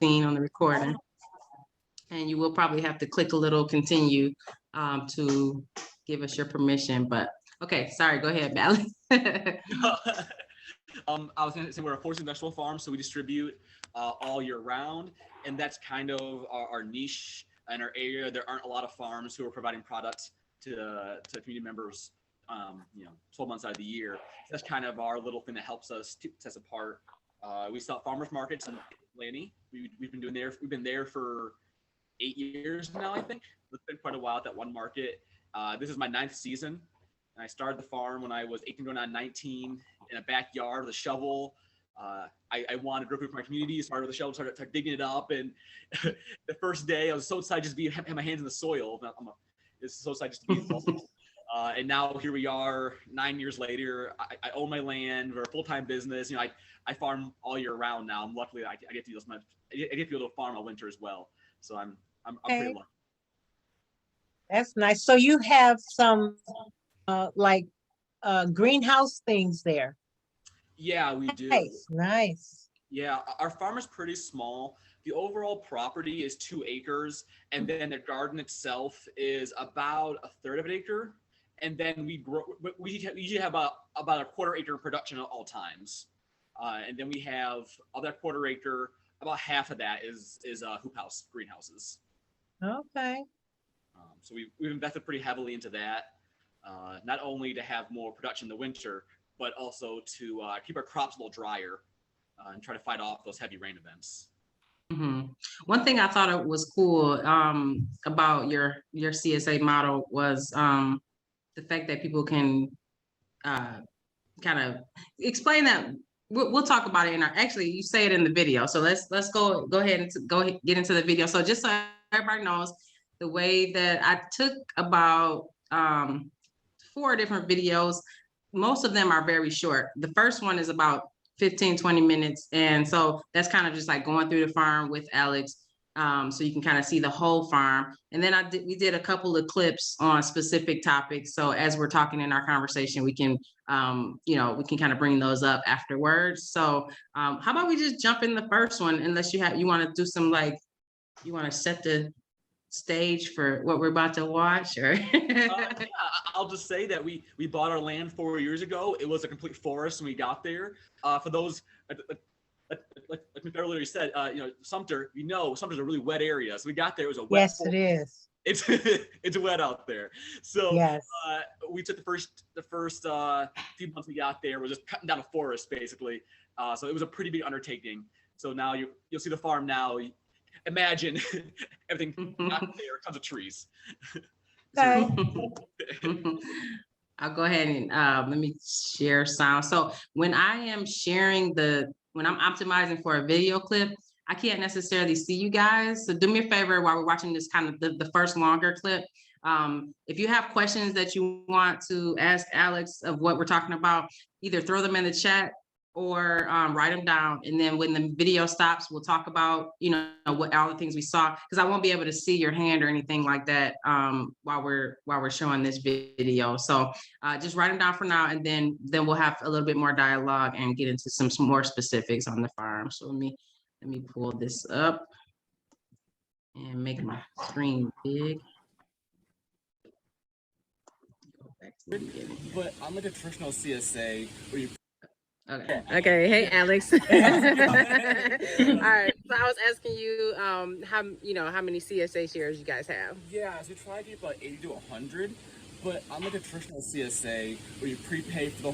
seen on the recording. And you will probably have to click a little continue to give us your permission. But okay, sorry, go ahead, Alex. I was going to say we're a forest and vegetable farm, so we distribute all year round, and that's kind of our niche in our area. There aren't a lot of farms who are providing products to community members, 12 months out of the year. So that's kind of our little thing that helps us to set us apart. We sell at farmers markets in Levy. We've been there for 8 years now, I think. It's been quite a while at that one market. This is my 9th season. And I started the farm when I was 18 going on 19 in a backyard with a shovel. I wanted to grow food for my community, started with a shovel, started digging it up. And the first day I was so excited just to have my hands in the soil. It's so excited just to be involved. And now here we are 9 years later. I own my land. We're a full-time business. I farm all year round now. And luckily I get to be able to farm all winter as well. So I'm pretty lucky. That's nice. So you have some greenhouse things there. Yeah, we do. Nice. Yeah, our farm is pretty small. The overall property is 2 acres, and then the garden itself is about 1/3 of an acre. And then we usually have about a 1/4 acre in production at all times. And then we have of that 1/4 acre, about half of that is hoop house greenhouses. Okay. So we've invested pretty heavily into that, not only to have more production in the winter, but also to keep our crops a little drier and try to fight off those heavy rain events. Mm-hmm. One thing I thought it was cool about your CSA model was the fact that people can kind of explain that. We'll talk about it actually you say it in the video. So let's go ahead and get into the video. So just so everybody knows, the way that I took about 4 different videos, most of them are very short. The first one is about 15-20 minutes. And so that's kind of just like going through the farm with Alex. So you can kind of see the whole farm. And then we did a couple of clips on specific topics. So as we're talking in our conversation, we can, we can kind of bring those up afterwards. So how about we just jump in the first one, unless you want to do some, you want to set the stage for what we're about to watch, or yeah, I'll just say that we bought our land 4 years ago. It was a complete forest when we got there. For those like Mr. earlier said, Sumter, Sumter's a really wet area. So we got there, it was a wet forest. It is. It's wet out there. So yes. We took the first few months we got there was just cutting down a forest basically. So it was a pretty big undertaking. So now you'll see the farm now. Imagine everything out there, tons of trees. Okay. I'll go ahead and let me share sound. So when I am sharing when I'm optimizing for a video clip, I can't necessarily see you guys. So do me a favor while we're watching this kind of the first longer clip. If you have questions that you want to ask Alex of what we're talking about, either throw them in the chat or write them down. And then when the video stops, we'll talk about, what all the things we saw, because I won't be able to see your hand or anything like that while we're showing this video. So just write them down for now, and then we'll have a little bit more dialogue and get into some more specifics on the farm. So let me pull this up and make my screen big. Go back to the beginning. But I'm like a traditional CSA where you Okay. Hey, Alex. All right. So I was asking you, how many CSA shares you guys have? Yeah, so we try to get about 80 to 100. But I'm like a traditional CSA where you prepay for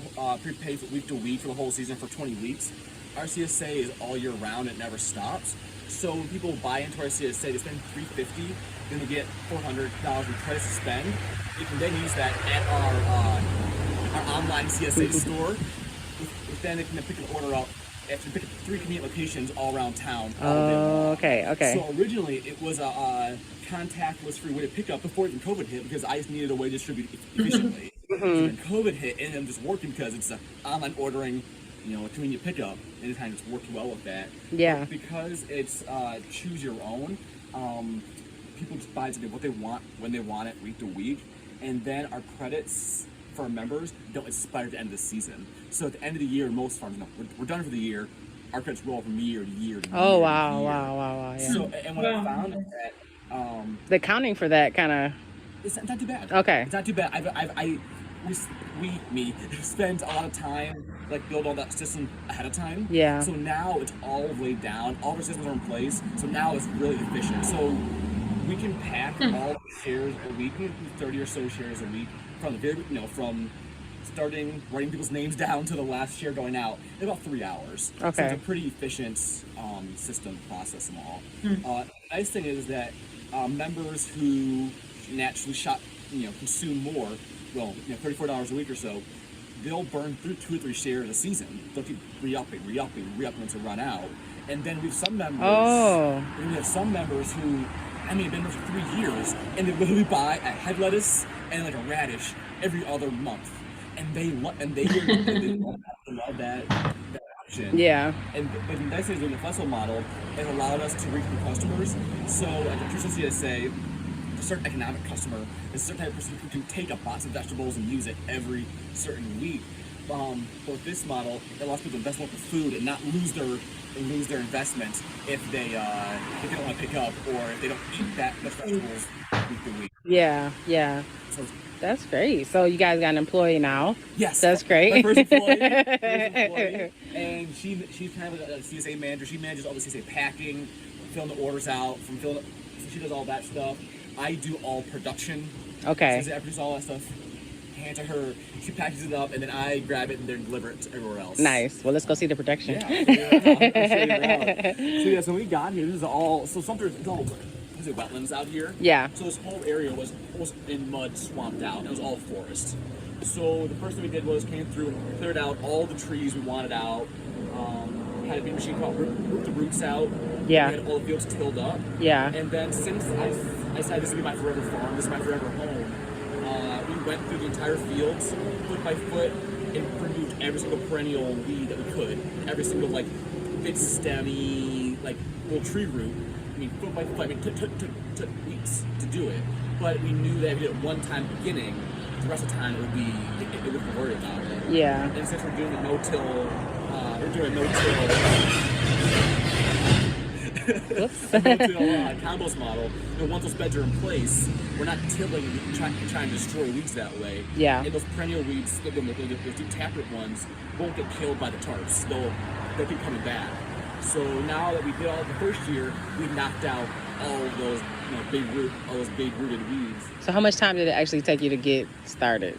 week to week for the whole season for 20 weeks. Our CSA is all year round; it never stops. So when people buy into our CSA, they spend $350, then they get $400 in credits to spend. You can then use that at our online CSA store. Then they can pick an order up. They have to pick 3 convenient locations all around town. Okay. So originally it was a contactless free way to pick up before even COVID hit, because I just needed a way to distribute efficiently. So then COVID hit, and I'm just working because it's an online ordering, convenient pickup, and it kind of just worked well with that. Yeah. But because it's choose your own, people just buy what they want when they want it, week to week, and then our credits for our members don't expire at the end of the season. So at the end of the year, most farms, we're done for the year. our credits roll from year to year to year. Oh to wow, year. wow, yeah. So, and what I found is that The accounting for that kind of it's not too bad. okay. It's not too bad. We spent a lot of time like build all that system ahead of time. Yeah. So now it's all laid down. All the systems are in place. So now it's really efficient. So we can pack all the shares a week, 30 or so shares a week from the very, from starting writing people's names down to the last share going out in about 3 hours. So Okay. it's a pretty efficient system to process them all. The nice thing is that members who naturally consume more, well, $34 a week or so, they'll burn through 2 or 3 shares a season. They'll keep re-upping until run out. And then we have some members. Oh. We have some members who, been there for 3 years, and they literally buy a head lettuce and like a radish every other month, and they love that option. Yeah. And the nice thing is doing the festival model, it allowed us to reach new customers. So at the traditional CSA, a certain economic customer is a certain type of person who can take a box of vegetables and use it every certain week. But with this model, it allows people to invest more for food and not lose their investment if they don't want to pick up or if they don't eat that much vegetables week to week. Yeah. So That's great. So you guys got an employee now. yes, That's great. My first employee, and she's kind of a CSA manager. She manages all the CSA packing, filling the orders out, so she does all that stuff. I do all production. Okay. So I produce all that stuff. Hand to her, she packages it up, and then I grab it and then deliver it to everywhere else. Nice. Well, let's go see the production. Yeah. So when we got here, this is all. So sometimes it's all wetlands out here. Yeah. So this whole area was in mud, swamped out. It was all forest. So the first thing we did was came through and cleared out all the trees we wanted out. Had a big machine called root the roots out. Yeah. We had all the fields tilled up. Yeah. And then since I decided this would be my forever farm, this is my forever home, we went through the entire fields, foot by foot, and removed every single perennial weed that we could. Every single, big stemmy, little tree root. Foot by foot. Took weeks to do it. But we knew that if we did it one time beginning, the rest of the time it wouldn't worry about it. Yeah. And since we're doing a no-till, combos model, once those beds are in place, we're not tilling and trying to destroy weeds that way. Yeah. And those perennial weeds, those deep taproot ones, won't get killed by the tarps. They'll keep coming back. So now that we did all the first year, we knocked out all of those big rooted weeds. So how much time did it actually take you to get started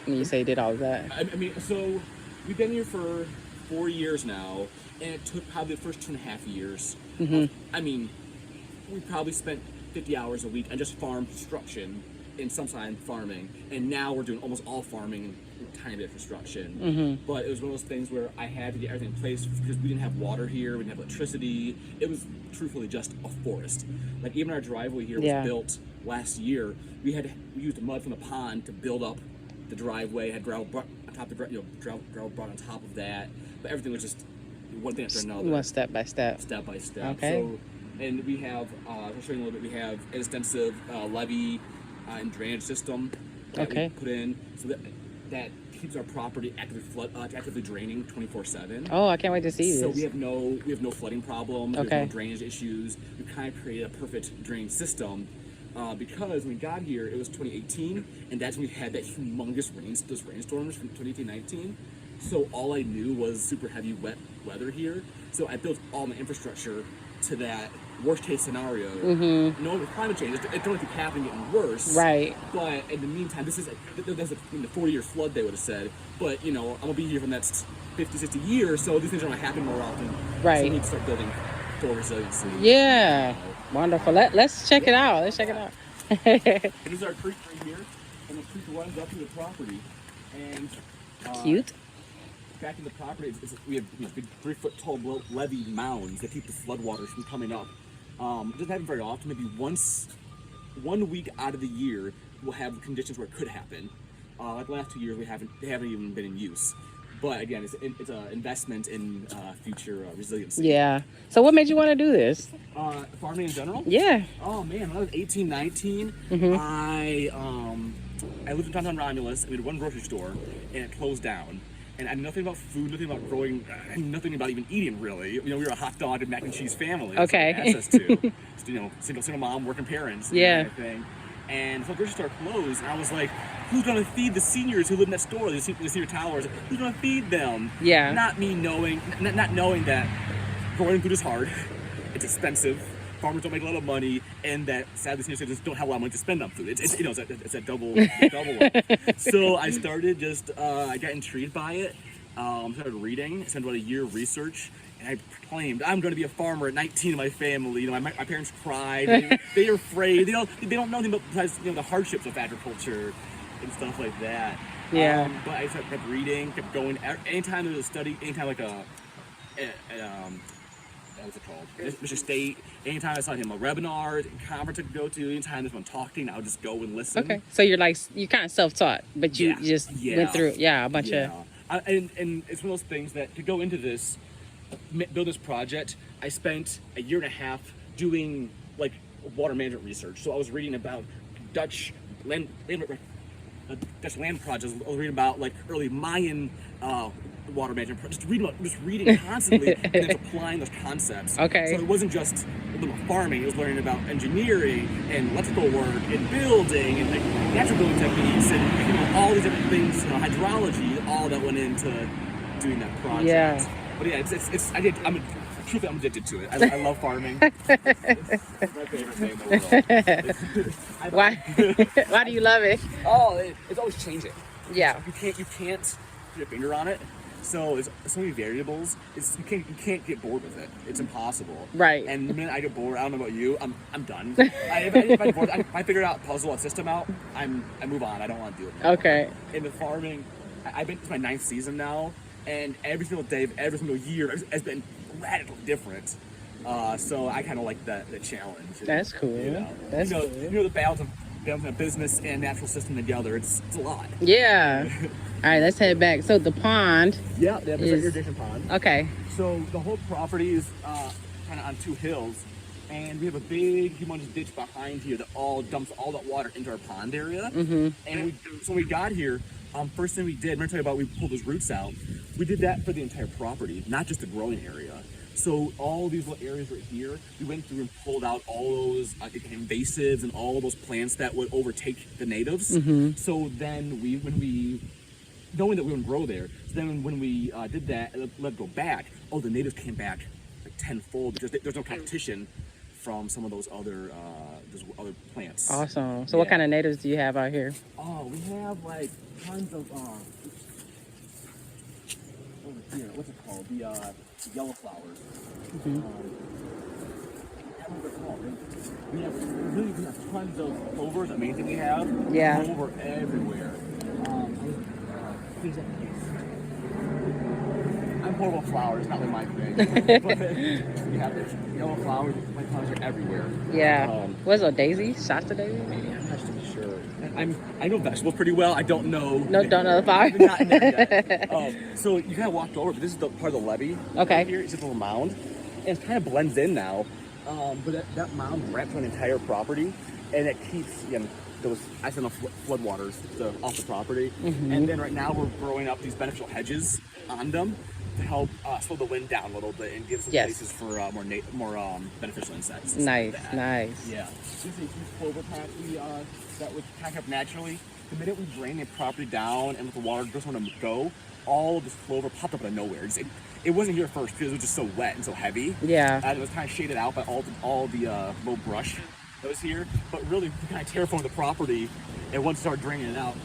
when you say you did all of that? So we've been here for 4 years now, and it took probably the first 2.5 years. Mm-hmm. We probably spent 50 hours a week on just farm construction and sometimes farming, and now we're doing almost all farming and a tiny bit of construction. Mm-hmm. But it was one of those things where I had to get everything in place because we didn't have water here, we didn't have electricity. It was truthfully just a forest. Even our driveway here was built last year. We used mud from the pond to build up the driveway. Had gravel brought on top of gravel brought on top of that. But everything was just one thing after another. One step by step. Step by step. Okay. So, and we have, I'll show you a little bit. We have an extensive levee and drainage system that we put in, so that keeps our property actively draining 24/7. Oh, I can't wait to see So this. we have no flooding problems. Okay. We have no drainage issues. We kind of created a perfect drainage system. Because when we got here, it was 2018, and that's when we had that humongous those rainstorms from 2018-19. So all I knew was super heavy wet weather here. So I built all my infrastructure to that worst case scenario. Mm-hmm. No, with climate change, it don't keep happening, getting worse. Right. But in the meantime, that's the 40-year flood they would have said. But I'm gonna be here for the next 50, 60 years, so these things are gonna happen more often. Right. So we need to start building for resiliency. Yeah. Wonderful. Let's check it out. Let's check it out. This is our creek right here, and the creek runs up to the property. And Cute. back in the property, we have big 3-foot tall levee mounds that keep the floodwaters from coming up. It doesn't happen very often. Maybe one week out of the year, we'll have conditions where it could happen. Like the last 2 years, they haven't even been in use. But again, it's an investment in future resiliency. Yeah. So what made you want to do this? Farming in general? Yeah. Oh man, when I was 18, 19, I lived in downtown Romulus, and we had one grocery store, and it closed down. and I knew nothing about food, nothing about growing, nothing about even eating really. You know, we were a hot dog and mac and cheese family. That's what I had Okay. access to. Just, you know, single mom, working parents. Yeah. Kind of thing. And so the grocery store closed, and I was like, who's gonna feed the seniors who live next door, the senior towers? Who's gonna feed them? Yeah. Not me knowing, not knowing that growing food is hard, it's expensive, farmers don't make a lot of money, and that sadly senior citizens don't have a lot of money to spend on food. It's you know, it's a double. So I started I got intrigued by it, started reading, spent about a year of research, and I proclaimed, I'm going to be a farmer at 19 in my family. You know, my parents cried, they were afraid, they don't know anything but besides, you know, the hardships of agriculture and stuff like that. Yeah. But I kept reading, kept going. Anytime there was a study, anytime like what's it called? Mr. State. Anytime I saw him a webinar, conference I could go to, anytime there's one talking, I would just go and listen. Okay. So you're like, you kind of self-taught, but you just went through, a bunch of. And it's one of those things that to go into this, build this project, I spent a year and a half doing like water management research. So I was reading about Dutch land projects. I was reading about like early Mayan water management projects. Just reading constantly and then applying those concepts. Okay. So it wasn't just about farming. It was learning about engineering and electrical work and building and like natural building techniques and, you know, all these different things, you know, hydrology, all that went into doing that project. Yeah. But yeah, I'm addicted to it. I love farming. It's my favorite thing in the world. Why do you love it? Oh, it's always changing. Yeah. You can't put your finger on it. So there's so many variables. You can't get bored with it. It's impossible. Right. And the minute I get bored, I don't know about you, I'm done. If I'm bored, if I figure out puzzle a system out, I move on. I don't want to do it anymore. Okay. In the farming, it's my 9th season now, and every single day, every single year has been radically different. So I kind of like the challenge. That's cool. You know, That's cool. You know the balance of a business and natural system together. It's a lot. Yeah. All right, let's head back. So the pond. Yeah, there's an Is- irrigation pond. Okay. So the whole property is kind of on 2 hills, and we have a big, humongous ditch behind here that all dumps all that water into our pond area. Mm-hmm. And so when we got here, first thing we did, I'm gonna tell you about, we pulled those roots out. We did that for the entire property, not just the growing area. So all these little areas right here, we went through and pulled out all those invasives and all those plants that would overtake the natives. Mm-hmm. So then knowing that we wouldn't grow there, so then when we did that and let it go back, the natives came back like tenfold because there's no competition from some of those other plants. Awesome. So what Yeah. kind of natives do you have out here? Oh, we have like tons of over here. What's it called? The yellow flowers. Mm-hmm. I don't know what they're called. We have tons of clovers. Amazing, we have. Yeah. Clover everywhere. I'm horrible with flowers, not really my thing. But we have this yellow flowers. My flowers are everywhere. Yeah. What's it, daisy? Shasta daisy? I'm not sure. I know vegetables pretty well. I don't know. No, don't know the flower. Not in there yet. So you kind of walked over, but this is the part of the levee. Okay. Right here, it's just a little mound, and it kind of blends in now. But that mound wraps around the entire property, and it keeps those accidental floodwaters off the property. Mm-hmm. And then right now we're growing up these beneficial hedges on them to help slow the wind down a little bit and give some Yes. places for more beneficial insects. and stuff Nice, like that. nice. Yeah. This is a huge clover patch that would pack up naturally. The minute we drain the property down and let the water just want to go, all of this clover popped up out of nowhere. It wasn't here first because it was just so wet and so heavy. Yeah. And it was kind of shaded out by all the low brush that was here. But really, we kind of terraformed the property, and once it started draining it out,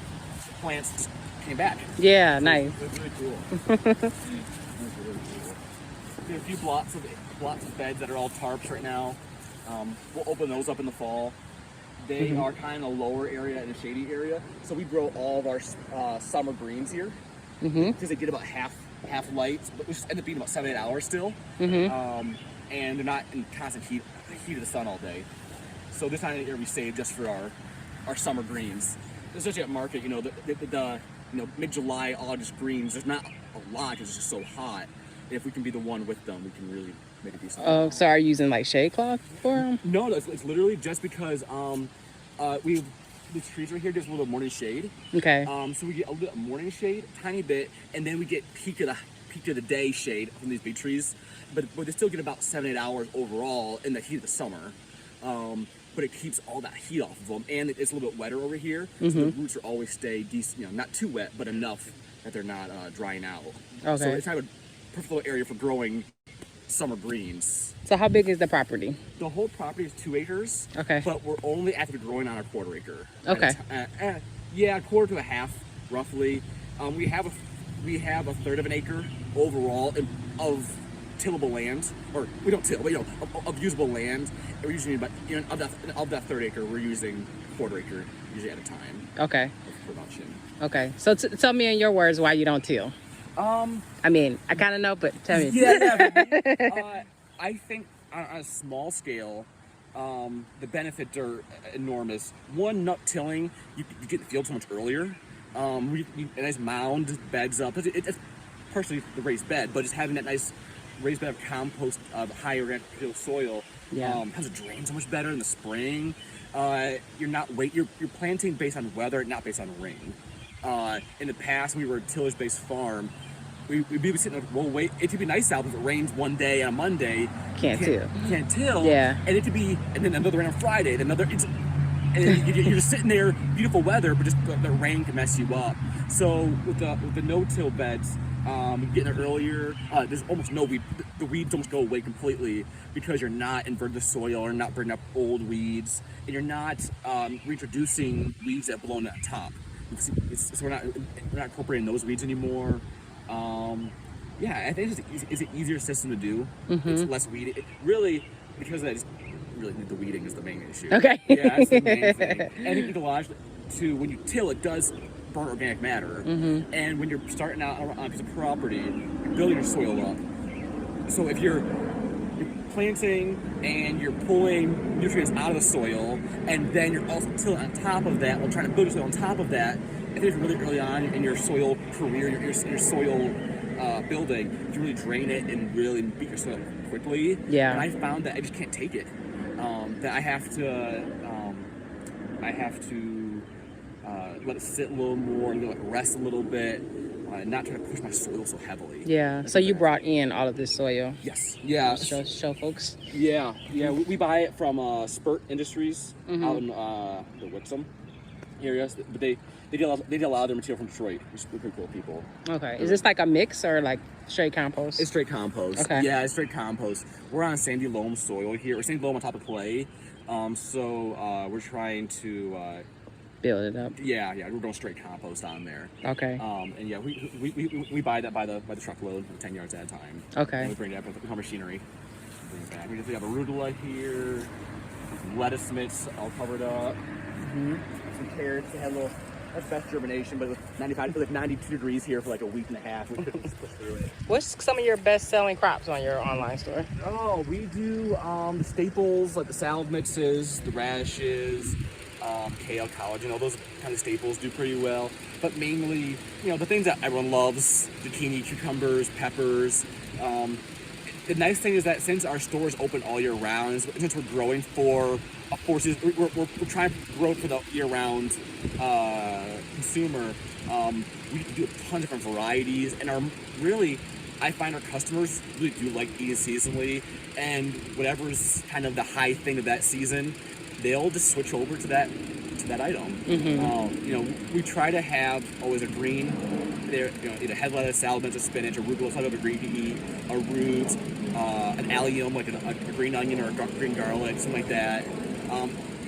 the plants just came back. Yeah, nice. It was really cool. We have a few blocks of beds that are all tarps right now. We'll open those up in the fall. They are kind of a lower area and a shady area, so we grow all of our summer greens here because they get about half light, but we just end up being about 7-8 hours still, and they're not in constant heat of the sun all day. So this time of year we save just for our summer greens, especially at market. The mid-July, August greens. There's not a lot because it's just so hot. If we can be the one with them, we can really make a decent. Oh, so are you using like shade cloth for them? No, it's literally just because we these trees right here gives a little morning shade. Okay. So we get a little morning shade, tiny bit, and then we get peak of the day shade from these big trees. But they still get about 7-8 hours overall in the heat of the summer. But it keeps all that heat off of them, and it's a little bit wetter over here, so the roots are always stay decent, not too wet, but enough that they're not drying out. Okay. So it's kind of a perfect little area for growing summer greens. So how big is the property? The whole property is 2 acres. Okay. But we're only actively growing on a 1/4 acre. Okay. Yeah, 1/4 to a half, roughly. We have a 1/3 of an acre overall of tillable land, or we don't till, but of usable land. And we're using about of that 1/3 acre, we're using 1/4 acre usually at a time Okay. of production. Okay. So tell me in your words why you don't till. I mean, I kind of know, but tell me. Yeah. I think on a small scale, the benefits are enormous. One, nut tilling, you get the field so much earlier. A nice mound beds up. It's partially the raised bed, but just having that nice raised bed of compost, high organic soil, has it drain so much better in the spring. You're planting based on weather, not based on rain. In the past, we were a tillage-based farm. We'd be sitting there, well, wait, it could be nice out if it rains one day on a Monday. Can't till. Yeah. And it could be, and then another rain on Friday, and another, and you're just sitting there, beautiful weather, but just the rain can mess you up. So with the no-till beds, getting there earlier, there's almost no weed. The weeds almost go away completely because you're not inverting the soil or not bringing up old weeds, and you're not reintroducing weeds that blow on that top. So we're not incorporating those weeds anymore. I think it's an easier system to do. It's less weed. It really, because of that, really the weeding is the main issue. Okay. Yeah, that's the main thing. And ecologically, too, when you till, it does burn organic matter. And when you're starting out on a piece of property, you're building your soil up. So if you're planting and you're pulling nutrients out of the soil, and then you're also tilling on top of that, while trying to build your soil on top of that, I think really early on in your soil career, your soil building, you really drain it and really beat your soil quickly. Yeah. And I found that I just can't take it. That I have to let it sit a little more, and let it rest a little bit, not try to push my soil so heavily. Yeah. So you brought in all of this soil. Yes. Yeah. Show folks. Yeah. We buy it from Spurt Industries out in the Wixom areas, but they did a lot of their material from Detroit, which is pretty cool people. Okay. Is this like a mix or like straight compost? It's straight compost. Okay. Yeah, it's straight compost. We're on sandy loam soil here, or sandy loam on top of clay. So we're trying to build it up. Yeah, we're going straight compost on there. Okay. And yeah, we buy that by the truckload, 10 yards at a time. Okay. And we bring it up with our machinery. Bring it back. We have a arugula here, some lettuce mitts all covered up. Some carrots. They had a little. That's best germination, but it was 92 degrees here for like a week and a half. We couldn't push through it. What's some of your best-selling crops on your online store? Oh, we do the staples like the salad mixes, the radishes, kale, collagen, all those kind of staples do pretty well. But mainly, the things that everyone loves: zucchini, cucumbers, peppers. The nice thing is that since our store is open all year round, since we're growing for we're trying to grow for the year-round consumer. We do a ton of different varieties, and I find our customers really do like eating seasonally, and whatever's kind of the high thing of that season, they'll just switch over to that item. We try to have always a green, either head lettuce, salad mince, or spinach, or arugula, some other green to eat, a root, an allium like a green onion or a green garlic, something like that.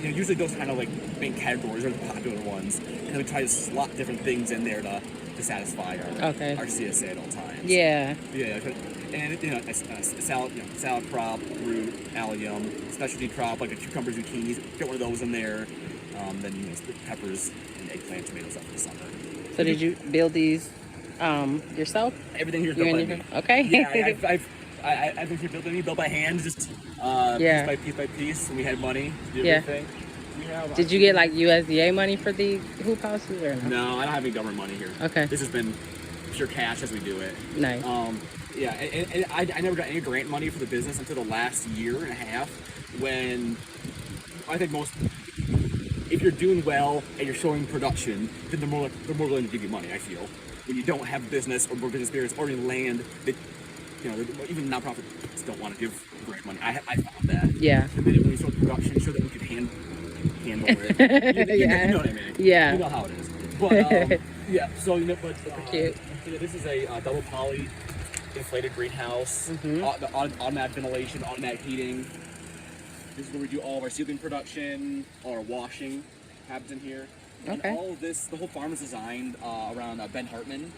Usually those kind of like main categories are the popular ones, and then we try to slot different things in there to satisfy our CSA at all times. Yeah. Yeah, and salad crop, root, allium, specialty crop like a cucumber, zucchinis. Get one of those in there. Then peppers and eggplant, tomatoes up for the summer. So did you build these yourself? Everything here is built by me. Okay. Yeah, I've been built by hand, just piece by piece, and we had money to do everything. Did you get like USDA money for the hoop houses or no? No, I don't have any government money here. Okay. This has been pure cash as we do it. Nice. And I never got any grant money for the business until the last year and a half, when I think most if you're doing well and you're showing production, then they're more willing to give you money. I feel when you don't have business or more business experience or in land that even nonprofits don't want to give grant money. I found that. Yeah. And then when you show production, show that we can handle it. Yeah. You know what I mean? Yeah. You know how it is. But yeah. So Cute. this is a double poly inflated greenhouse. Mm-hmm. Automatic ventilation, automatic heating. This is where we do all of our seedling production, all our washing happens in here. And Okay. all of this, the whole farm is designed around Ben Hartman.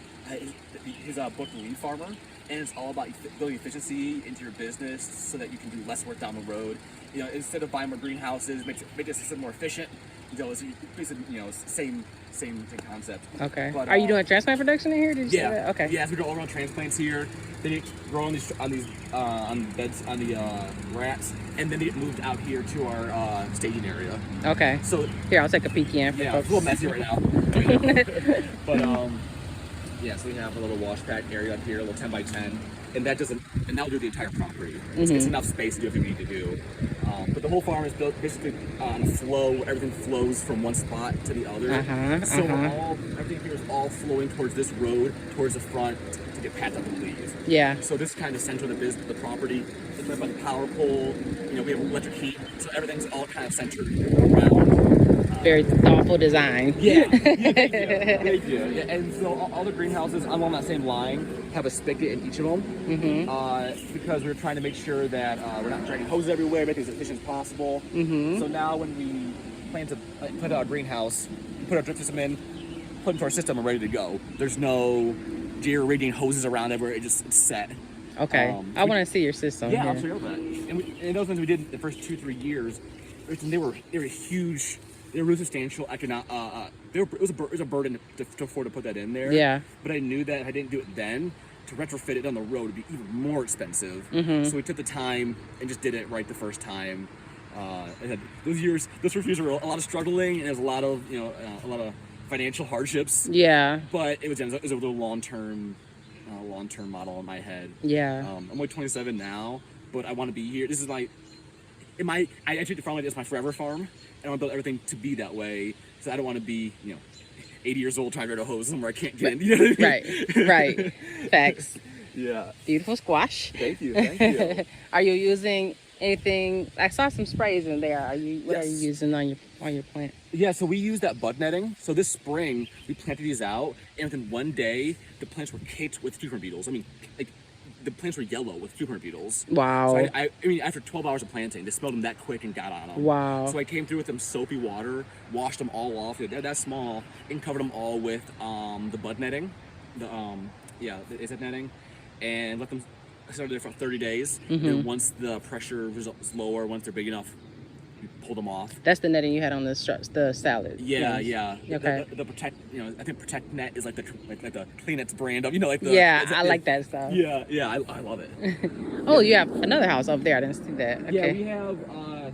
He's a book lead farmer, and it's all about building efficiency into your business so that you can do less work down the road. Instead of buying more greenhouses, make the system more efficient. It's basically same concept. Okay. But, Are you doing transplant production in here? Did you say that? Okay. Yeah, so we do all around transplants here. Then you grow on the beds on the rats, and then they get moved out here to our staging area. Okay. So Here, I'll take a peek in for yeah, it's folks. a little messy right now. But yeah, so we have a little wash pad area up here, a little 10 by 10, and that'll do the entire property. It's enough space to do everything we need to do. But the whole farm is built basically on a flow where everything flows from one spot to the other. So everything here is all flowing towards this road, towards the front to get packed up and leave. Yeah. So this kind of center of the property. It's right by the power pole. We have electric heat, so everything's all kind of centered around. Very thoughtful design. Yeah, thank you. Yeah, and so all the greenhouses on that same line have a spigot in each of them, because we're trying to make sure that we're not dragging hoses everywhere, make it as efficient as possible. So now when we plan to put out a greenhouse, put our drip system in, put into our system, and ready to go. There's no radiating hoses around everywhere. It's set. Okay. I want to see your system. Yeah, here. I'll show you that. And those ones we did the first 2-3 years, they were huge. They were really substantial. It was a burden to afford to put that in there. Yeah. But I knew that if I didn't do it then, to retrofit it down the road would be even more expensive. So we took the time and just did it right the first time. And those first years were a lot of struggling, and there was a lot of financial hardships. Yeah. But it was a little long-term model in my head. Yeah. I'm only 27 now, but I want to be here. This is I treat the farm like this my forever farm. I want to build everything to be that way, so I don't want to be 80 years old trying to ride a hose somewhere I can't get in. You know what I mean? Right. Facts. Yeah. Beautiful squash. Thank you. Are you using anything? I saw some sprays in there. What are you using on your plant? Yeah, so we use that bud netting. So this spring we planted these out, and within one day the plants were caked with cucumber beetles. I mean, the plants were yellow with cucumber beetles. Wow. So I mean, after 12 hours of planting, they smelled them that quick and got on them. Wow. So I came through with them soapy water, washed them all off. They're that small, and covered them all with the bud netting, the ASAP netting, and let them start there for 30 days. And once the pressure is lower, once they're big enough, we pull them off. That's the netting you had on the salad. Yeah, yes. yeah. Okay. The Protect, I think Protect Net is like the Kleenex brand of, I like that stuff. Yeah, I love it. Oh, you have another house over there. I didn't see that. Okay. Yeah, we have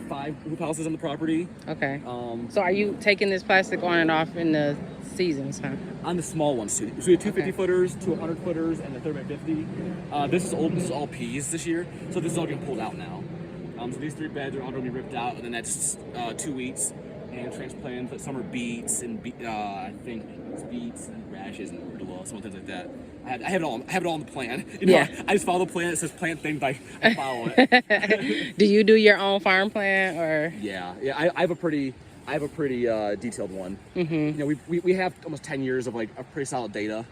5 hoop houses on the property. Okay. So are you taking this plastic on and off in the seasons, huh? On the small ones too. So we have 2 50-footers, 2 100-footers, and the 30x50. This is all peas this year, so this is all getting pulled out now. So these 3 beds are all going to be ripped out, and then that's 2 weeks and transplanted. But some are beets and I think it's beets and radishes and arugula, some things like that. I have it all. I have it all in the plan. I just follow the plan. It says plant things. I follow it. Do you do your own farm plan or? Yeah. I have a pretty detailed one. We have almost 10 years of pretty solid data.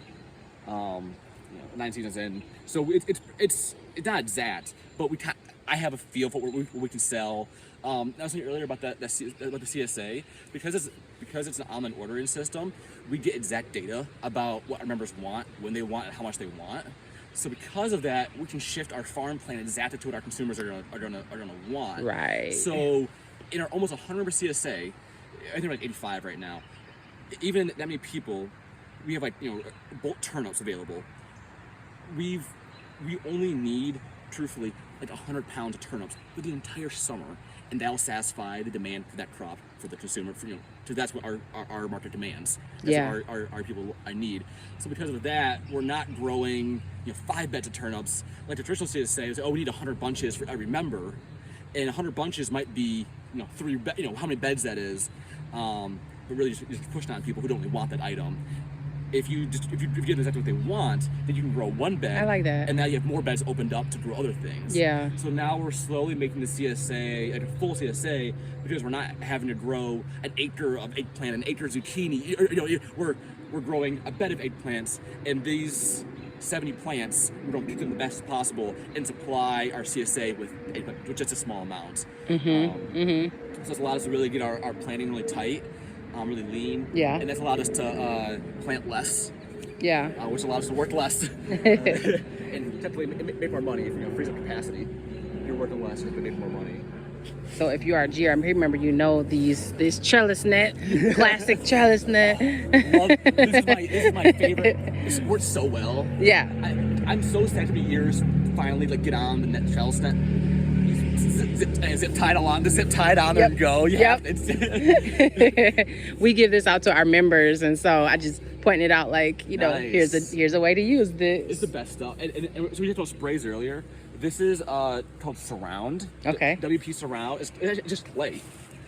9 seasons in, so it's not exact, but I have a feel for what we can sell. I was saying earlier about about the CSA, because it's an online ordering system. We get exact data about what our members want, when they want, and how much they want. So because of that, we can shift our farm plan exactly to what our consumers are gonna want. Right. So in our almost 100% CSA, I think we're 85 right now. Even that many people, we have bulk turnips available. We only need, truthfully, 100 pounds of turnips for the entire summer, and that'll satisfy the demand for that crop for the consumer. That's what our market demands. That's what our people need. So because of that, we're not growing 5 beds of turnips like the traditional CSA. We need 100 bunches for every member, and 100 bunches might be how many beds that is, but really just pushing on people who don't really want that item. If you get exactly what they want, then you can grow one bed. I like that. And now you have more beds opened up to grow other things. Yeah. So now we're slowly making the CSA like a full CSA because we're not having to grow an acre of eggplant, an acre of zucchini. We're growing a bed of eggplants, and these 70 plants, we're going to keep them the best possible and supply our CSA with just a small amount. So it's allowed us to really get our planting really tight. Really lean. Yeah. And that's allowed us to plant less. Yeah. Which allows us to work less. And technically make more money if frees up capacity. If you're working less, you're going to make more money. So if you are a GRMP member, you know this trellis net, classic trellis net. This is my favorite. This works so well. Yeah. I'm so sad to be years finally get on the net trellis net. Zip tied on, the zip tied on and go. Yeah. We give this out to our members, and so I just pointed it out Nice. here's a way to use this. It's the best stuff. And so we talked about sprays earlier. This is called Surround. Okay. WP Surround. It's just clay.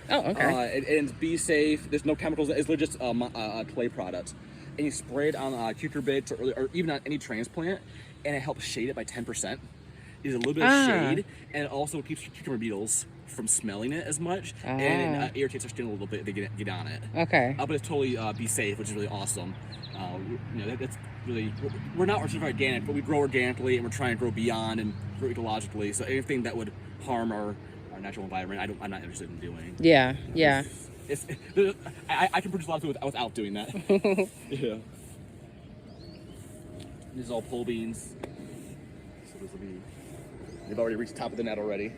Oh, okay. And it's bee safe. There's no chemicals. It's literally just a clay product. And you spray it on cucurbits or even on any transplant, and it helps shade it by 10%. Is a little bit of shade, and it also keeps cucumber beetles from smelling it as much, and it irritates their skin a little bit if they get on it. Okay. But it's totally be safe, which is really awesome. That's really, we're not organic, but we grow organically, and we're trying to grow beyond and grow ecologically. So anything that would harm our natural environment, I'm not interested in doing. Yeah. I can produce a lot of food without doing that. Yeah. This is all pole beans. So this will be. They've already reached the top of the net already.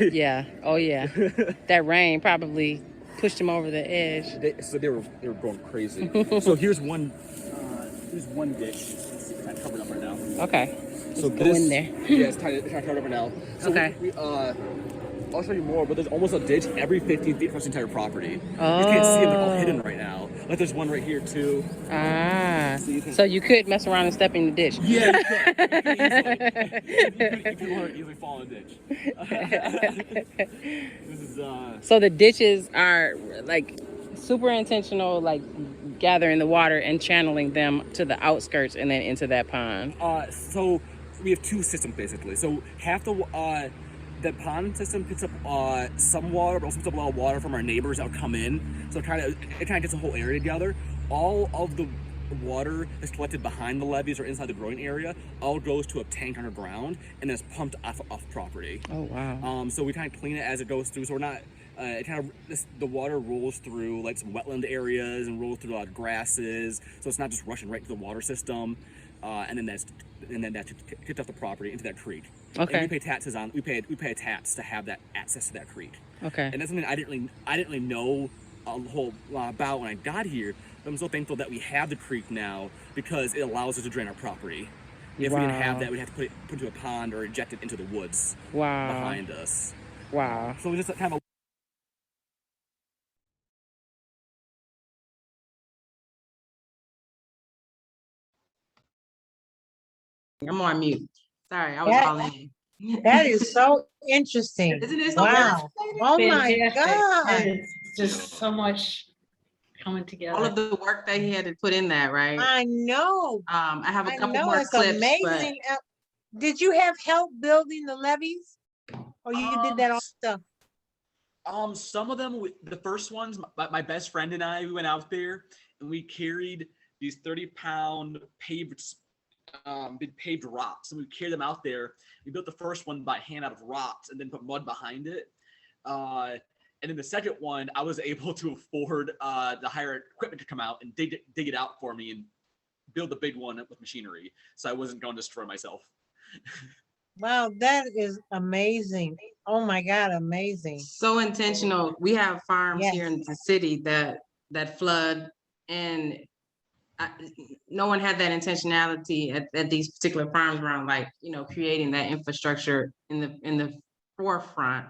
Yeah. Oh yeah. That rain probably pushed them over the edge. They were going crazy. So here's one ditch. It's kind of covered up right now. Okay. So go in there. Yeah, it's kind of covered up right now. So okay. I'll show you more, but there's almost a ditch every 15 feet across the entire property. Oh. You can't see them; they're all hidden right now. Like there's one right here too. So you could mess around and step in the ditch. Yeah, you could easily fall in the ditch. This is So the ditches are like super intentional, like gathering the water and channeling them to the outskirts and then into that pond. So we have two systems basically. So half the pond system picks up some water, but also picks up a lot of water from our neighbors that will come in. So it kind of gets the whole area together. All of the water that's collected behind the levees or inside the growing area all goes to a tank underground and then it's pumped off property. Oh wow. So we kind of clean it as it goes through. So we're not. The water rolls through like some wetland areas and rolls through a lot of grasses. So it's not just rushing right to the water system, and then that's kicked off the property into that creek. Okay. And we pay taxes on. We pay a tax to have that access to that creek. Okay. And that's something I didn't really know a whole lot about when I got here. But I'm so thankful that we have the creek now because it allows us to drain our property. If we didn't have that, we'd have to put it into a pond or inject it into the woods behind us. Wow. So it's just kind of I'm on mute. Sorry, I was all in. That is so interesting. Isn't it so wow. Oh my God. It's just so much coming together. all of the work they had to put in that, right? I know. I have a couple know, more it's clips. amazing. Did you have help building the levees? Or you did that all stuff? Some of them, the first ones, my best friend and I, we went out there and we carried these 30-pound big paved rocks, and we carried them out there. We built the first one by hand out of rocks and then put mud behind it. And then the second one, I was able to afford to hire equipment to come out and dig it out for me and build the big one with machinery, so I wasn't going to destroy myself. Wow, that is amazing. Oh my God, amazing. So intentional. We have farms Yes. here in the city that flood, and no one had that intentionality at these particular farms around, like, creating that infrastructure in the forefront.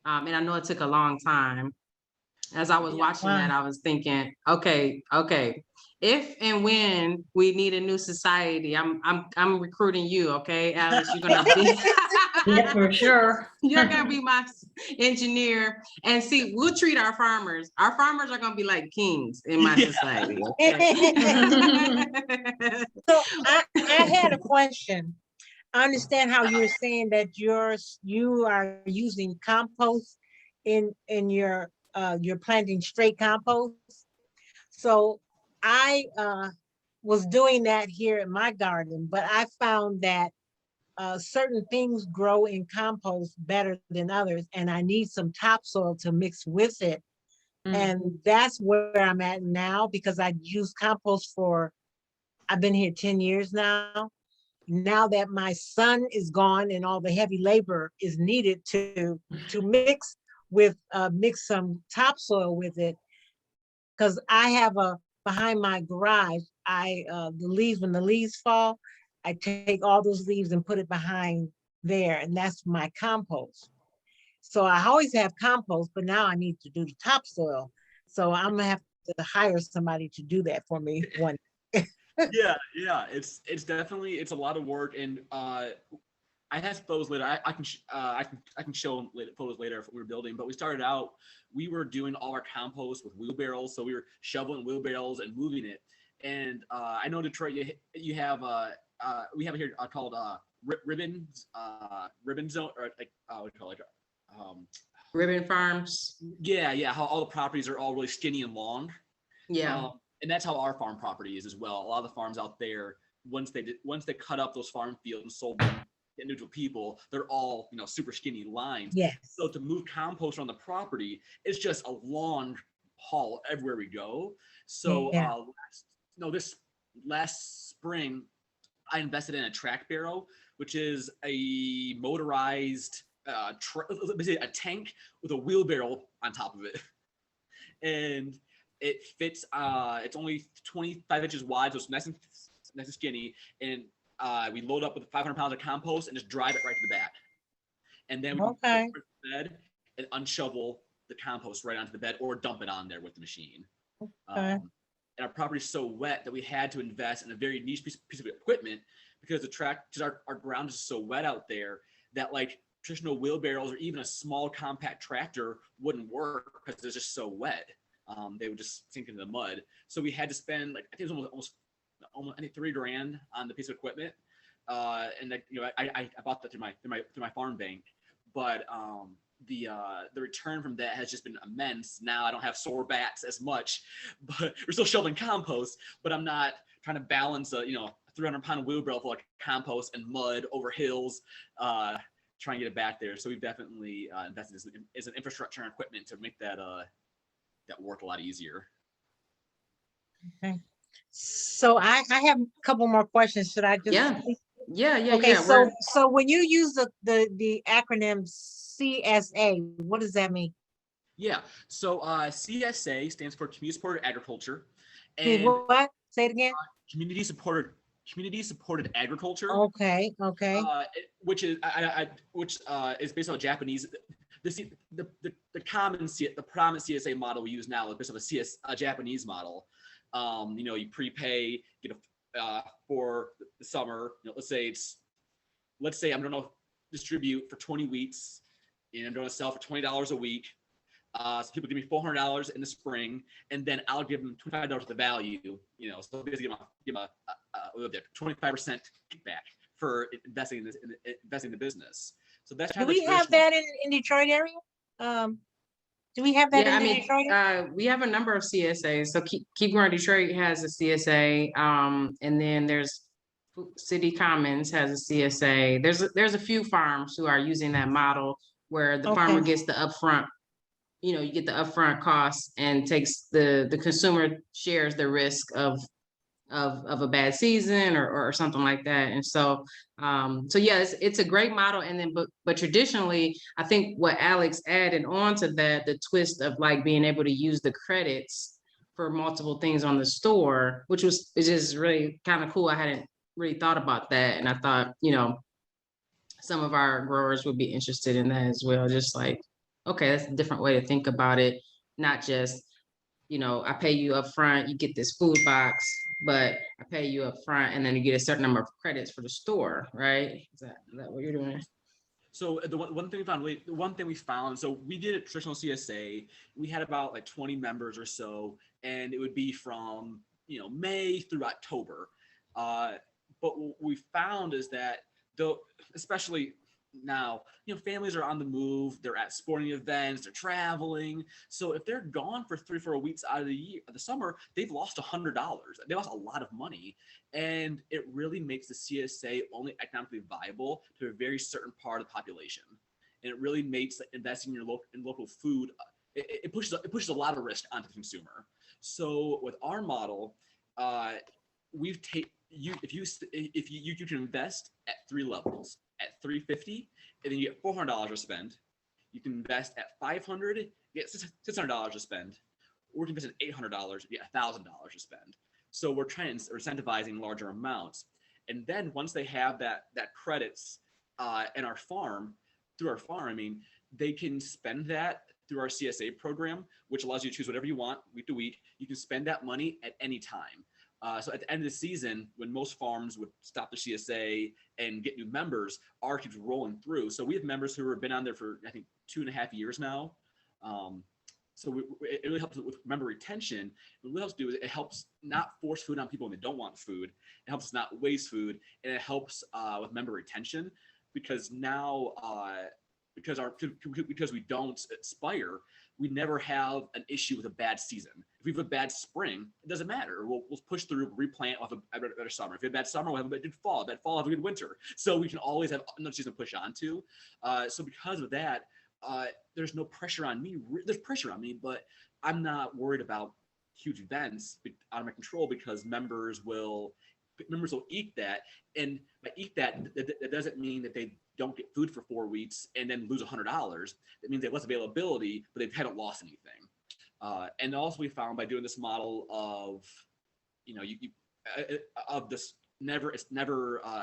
And I know it took a long time. As I was watching that, I was thinking, okay, if and when we need a new society, I'm recruiting you, okay, Alex, you're gonna be Yeah, for sure. you're gonna be my engineer. And see, we'll treat our farmers. Our farmers are gonna be like kings in my Yeah. society. Okay? So I had a question. I understand how you're saying that you are using compost in you're planting straight compost. So I was doing that here in my garden, but I found that certain things grow in compost better than others, and I need some topsoil to mix with it. And that's where I'm at now because I use compost I've been here 10 years now. Now that my son is gone and all the heavy labor is needed to mix some topsoil with it, because I have behind my garage, when the leaves fall, I take all those leaves and put it behind there, and that's my compost. So I always have compost, but now I need to do the topsoil. So I'm gonna have to hire somebody to do that for me one. Yeah, it's definitely, it's a lot of work, and I have photos later. I can show photos later if we were building, but we started out, we were doing all our compost with wheelbarrows, so we were shoveling wheelbarrows and moving it. And I know Detroit, you have we have it here called ribbon zone, or like what do you call it? Ribbon farms. Yeah, how all the properties are all really skinny and long. Yeah. And that's how our farm property is as well. A lot of the farms out there, once they cut up those farm fields and sold them to individual people, they're all, super skinny lines. Yes. So to move compost on the property, it's just a long haul everywhere we go. So Yeah. this last spring, I invested in a track barrow, which is a motorized a tank with a wheelbarrow on top of it. And it fits, it's only 25 inches wide, so it's nice and skinny. And we load up with 500 pounds of compost and just drive it right to the back. And then we can put it on the bed and unshovel the compost right onto the bed or dump it on there with the machine. And our property is so wet that we had to invest in a very niche piece of equipment because our ground is so wet out there that like traditional wheelbarrows or even a small compact tractor wouldn't work because it's just so wet. They would just sink into the mud. So we had to spend I think it was almost I think $3,000 on the piece of equipment. And I bought that through my farm bank, but the return from that has just been immense. Now I don't have sore backs as much, but we're still shoveling compost, but I'm not trying to balance a 300-pound wheelbarrow full of compost and mud over hills, try and get it back there. So we've definitely invested as an infrastructure and equipment to make that work a lot easier. Okay. So I have a couple more questions. Should I just? Yeah. Okay. So when you use the acronym CSA, what does that mean? Yeah. So CSA stands for Community Supported Agriculture. And what? Say it again. Community supported agriculture. Okay. Which is based on Japanese. The prominent CSA model we use now is based on a Japanese model. You prepay, for the summer. Let's say I'm going to distribute for 20 weeks, and I'm going to sell for $20 a week. So people give me $400 in the spring, and then I'll give them $25 of the value. So basically give them a 25% kickback for investing in the business. So that's do we have that in Detroit area? Do we have that in Detroit? We have a number of CSAs. So Keep Growing Detroit has a CSA, and then there's City Commons has a CSA. There's a few farms who are using that model where the farmer gets the upfront. You get the upfront costs and takes the consumer shares the risk of a bad season or something like that. And so yeah, it's a great model. And then but traditionally, I think what Alex added on to that, the twist of like being able to use the credits for multiple things on the store, which is just really kind of cool. I hadn't really thought about that, and I thought some of our growers would be interested in that as well. Just like, okay, that's a different way to think about it, not just I pay you up front, you get this food box, but I pay you up front and then you get a certain number of credits for the store, right? Is that what you're doing? So the one thing we found, so we did a traditional CSA. We had about like 20 members or so, and it would be from May through October. But what we found is that though, especially now, families are on the move. They're at sporting events. They're traveling. So if they're gone for 3-4 weeks out of the summer, they've lost $100. They lost a lot of money, and it really makes the CSA only economically viable to a very certain part of the population. And it really makes investing in local food. It pushes a lot of risk onto the consumer. So with our model, we've taken if you can invest at 3 levels. At $350, and then you get $400 to spend. You can invest at $500, you get $600 to spend, or you can invest at $800, you get $1,000 to spend. So we're incentivizing larger amounts, and then once they have that credits in our farm, through our farm, they can spend that through our CSA program, which allows you to choose whatever you want week to week. You can spend that money at any time. So at the end of the season, when most farms would stop the CSA and get new members, ours keeps rolling through. So we have members who have been on there for, I think, 2.5 years now. So it really helps with member retention. What it really helps do is it helps not force food on people when they don't want food. It helps us not waste food, and it helps with member retention because now because we don't expire, we never have an issue with a bad season. If we have a bad spring, it doesn't matter. We'll push through, replant, we'll have a better summer. If we have a bad summer, we'll have a good fall. Bad fall, have a good winter. So we can always have another season to push on to. So because of that, there's no pressure on me. There's pressure on me, but I'm not worried about huge events out of my control because members will eat that. And by eat that doesn't mean that they don't get food for 4 weeks and then lose $100. That means they have less availability, but they haven't lost anything. And also we found by doing this model of, of this never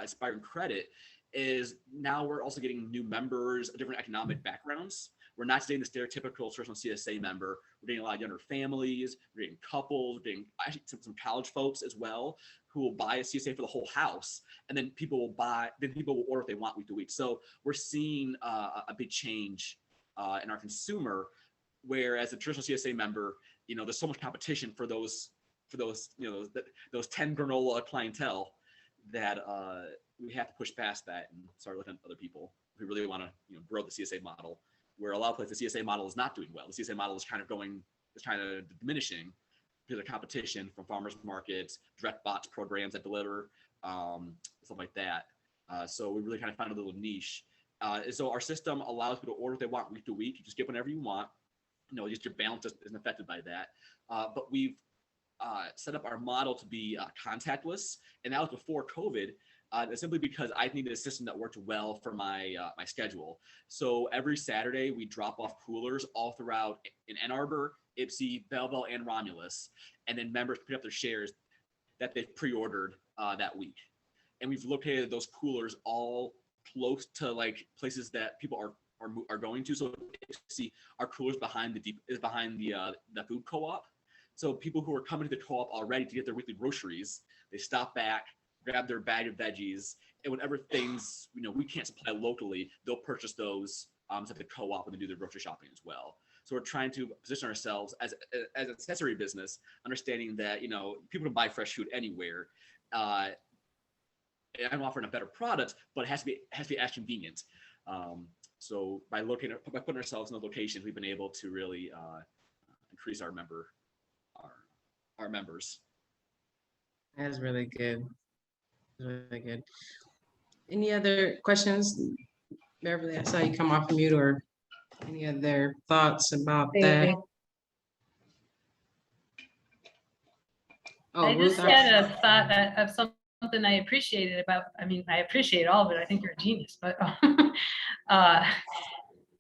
expiring credit is now we're also getting new members, different economic backgrounds. We're not getting the stereotypical traditional CSA member. We're getting a lot of younger families, we're getting couples, we're getting actually some college folks as well who will buy a CSA for the whole house, and then people will order if they want week to week. So we're seeing a big change in our consumer, whereas a traditional CSA member, there's so much competition for those 10 granola clientele that we have to push past that and start looking at other people if we really want to grow the CSA model. Where a lot of places the CSA model is not doing well. The CSA model is kind of diminishing because of competition from farmers markets, direct bots programs that deliver, stuff like that. So we really kind of found a little niche. So our system allows people to order what they want week to week. You just get whenever you want. Just your balance isn't affected by that. But we've set up our model to be contactless, and that was before COVID. Simply because I needed a system that worked well for my schedule. So every Saturday we drop off coolers all throughout in Ann Arbor, Ypsi, Belleville, and Romulus, and then members pick up their shares that they've pre-ordered that week. And we've located those coolers all close to like places that people are going to. So see our coolers behind the food co-op. So people who are coming to the co-op already to get their weekly groceries, they stop back, grab their bag of veggies, and whenever things we can't supply locally, they'll purchase those at the co-op and they do their grocery shopping as well. So we're trying to position ourselves as an accessory business, understanding that people can buy fresh food anywhere. I'm offering a better product, but it has to be as convenient. So by putting ourselves in the locations, we've been able to really increase our members. That's really good. Really good. Any other questions? Beverly, I saw you come off mute, or any other thoughts about that? Oh, I just Ruth, had a thought of something I appreciated about, I appreciate all of it. I think you're a genius, but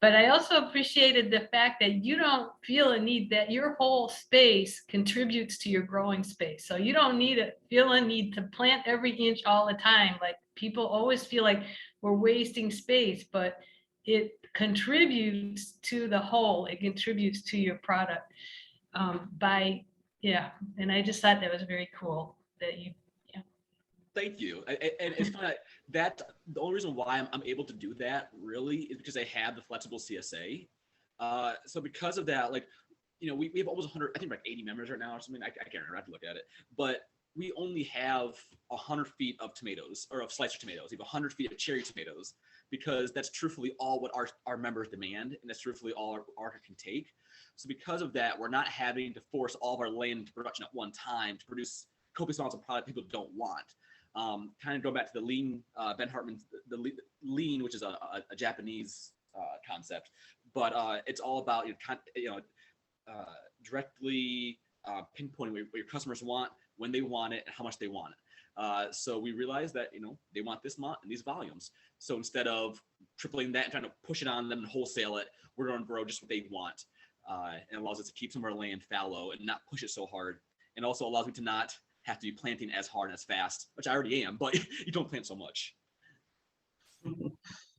but I also appreciated the fact that you don't feel a need that your whole space contributes to your growing space. So you don't feel a need to plant every inch all the time. Like people always feel like we're wasting space, but it contributes to the whole. It contributes to your product. Yeah, and I just thought that was very cool that you, Thank you. And it's kind of that the only reason why I'm able to do that really is because I have the flexible CSA. So because of that, like, we have almost 100, I think like 80 members right now or something. I can't remember. I have to look at it. But we only have 100 feet of tomatoes, or of slicer tomatoes. We have 100 feet of cherry tomatoes, because that's truthfully all what our members demand, and that's truthfully all our market can take. So because of that, we're not having to force all of our land into production at one time to produce copious amounts of product people don't want. Kind of go back to the lean, Ben Hartman's the lean, which is a Japanese concept, but it's all about directly pinpointing what your customers want, when they want it, and how much they want it. So we realized that they want this amount in these volumes. So instead of tripling that and trying to push it on them and wholesale it, we're going to grow just what they want. And allows us to keep some of our land fallow and not push it so hard, and also allows me to not have to be planting as hard and as fast, which I already am, but you don't plant so much.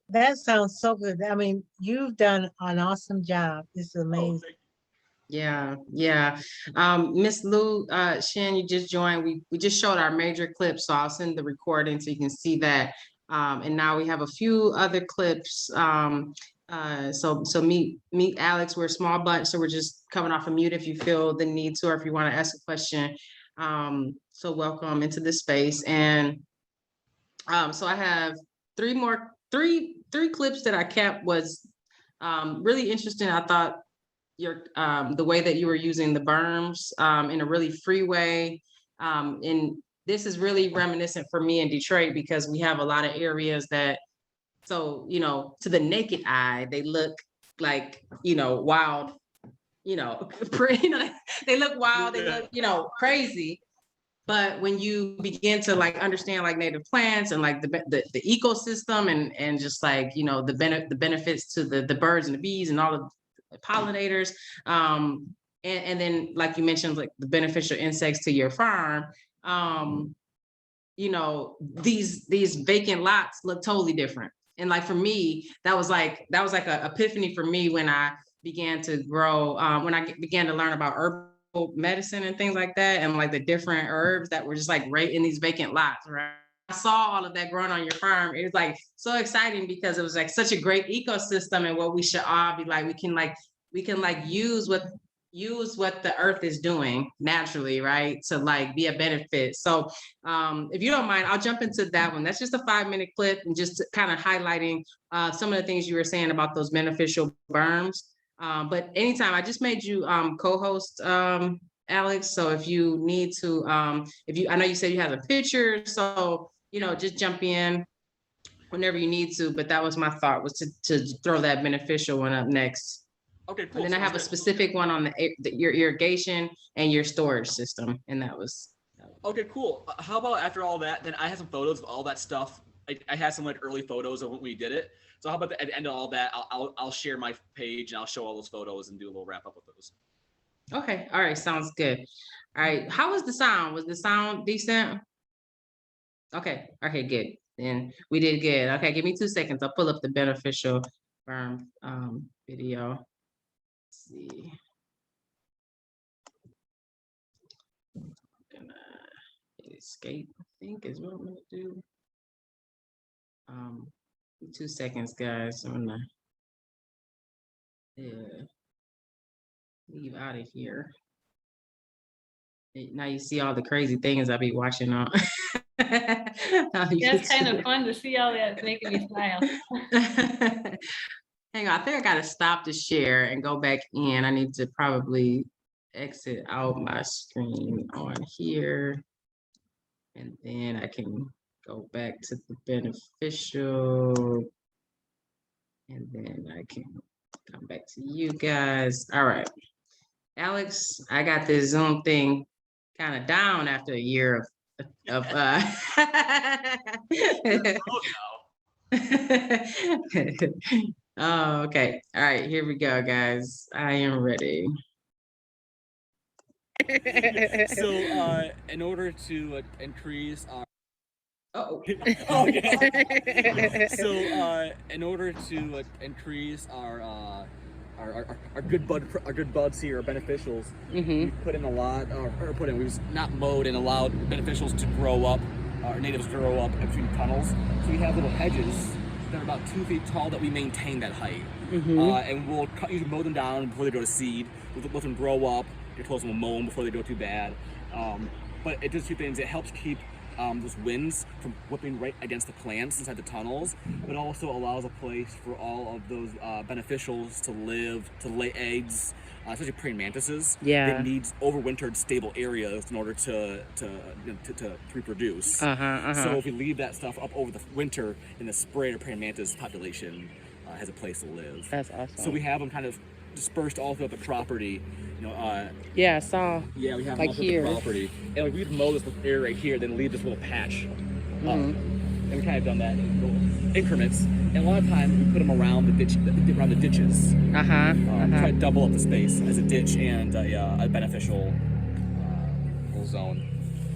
That sounds so good. I mean, you've done an awesome job. This is amazing. Thank Yeah. Miss Lou Shin, you just joined. We just showed our major clips, so I'll send the recording so you can see that. And now we have a few other clips. So meet Alex. We're a small bunch, so we're just coming off a mute if you feel the need to, or if you want to ask a question. So welcome into this space. And so I have three clips that I kept. Was really interesting. I thought the way that you were using the berms in a really free way. And this is really reminiscent for me in Detroit, because we have a lot of areas that, so, to the naked eye, they look like, wild, they look wild, they look, crazy. But when you begin to understand native plants and the ecosystem and just the benefits to the birds and the bees and all of the pollinators, and then you mentioned the beneficial insects to your farm, these vacant lots look totally different. And for me, that was like a epiphany for me when I began to grow, when I began to learn about herbal medicine and things like that, and the different herbs that were just right in these vacant lots, right? I saw all of that growing on your farm. It was so exciting, because it was such a great ecosystem, and what we should all be we can use what the earth is doing naturally, right? To be a benefit. So if you don't mind, I'll jump into that one. That's just a 5-minute clip, and just kind of highlighting some of the things you were saying about those beneficial berms. But anytime, I just made you co-host, Alex. So if you need to, I know you said you have a picture, so just jump in whenever you need to. But that was my thought, was to throw that beneficial one up next. Okay, cool. And then I have a specific one on your irrigation and your storage system, and that was. Okay, cool. How about after all that, then I have some photos of all that stuff. I had some early photos of when we did it. So how about at the end of all that, I'll share my page and I'll show all those photos and do a little wrap up with those. Okay. All right. Sounds good. All right. How was the sound? Was the sound decent? Okay. Okay. Good. Then we did good. Okay. Give me 2 seconds. I'll pull up the beneficial berm video. Let's see. Escape, I think, is what I'm gonna do. 2 seconds, guys. I'm gonna leave out of here. Now you see all the crazy things I be watching on. That's kind of fun to see all that. It's making me smile. Hang on, I think I gotta stop the share and go back in. I need to probably exit out my screen on here. And then I can go back to the beneficial. And then I can come back to you guys. All right. Alex, I got this Zoom thing kind of down after a year of Oh, okay. All right, here we go, guys. I am ready. So, in order to increase our Oh. So, in order to increase our our good buds here, our beneficials. We've put in a lot, we've not mowed and allowed beneficials to grow up, our natives grow up between tunnels. So we have little hedges that are about 2 feet tall that we maintain that height. And we'll usually mow them down before they go to seed. We'll let them grow up, get close and we'll mow them before they go too bad. But it does two things. It helps keep those winds from whipping right against the plants inside the tunnels, but also allows a place for all of those beneficials to live, to lay eggs, especially praying mantises. Yeah. They need overwintered stable areas in order to reproduce. So if we leave that stuff up over the winter, in the spring, the praying mantis population has a place to live. That's awesome. So we have them kind of dispersed all throughout the property. Yeah, I saw. Yeah, we have like them all throughout here. the property, and like we'd mow this area right here, then leave this little patch up. And we kind of done that in little increments. And a lot of times we put them around the ditch, around the ditches. Try to double up the space as a ditch and a beneficial little zone.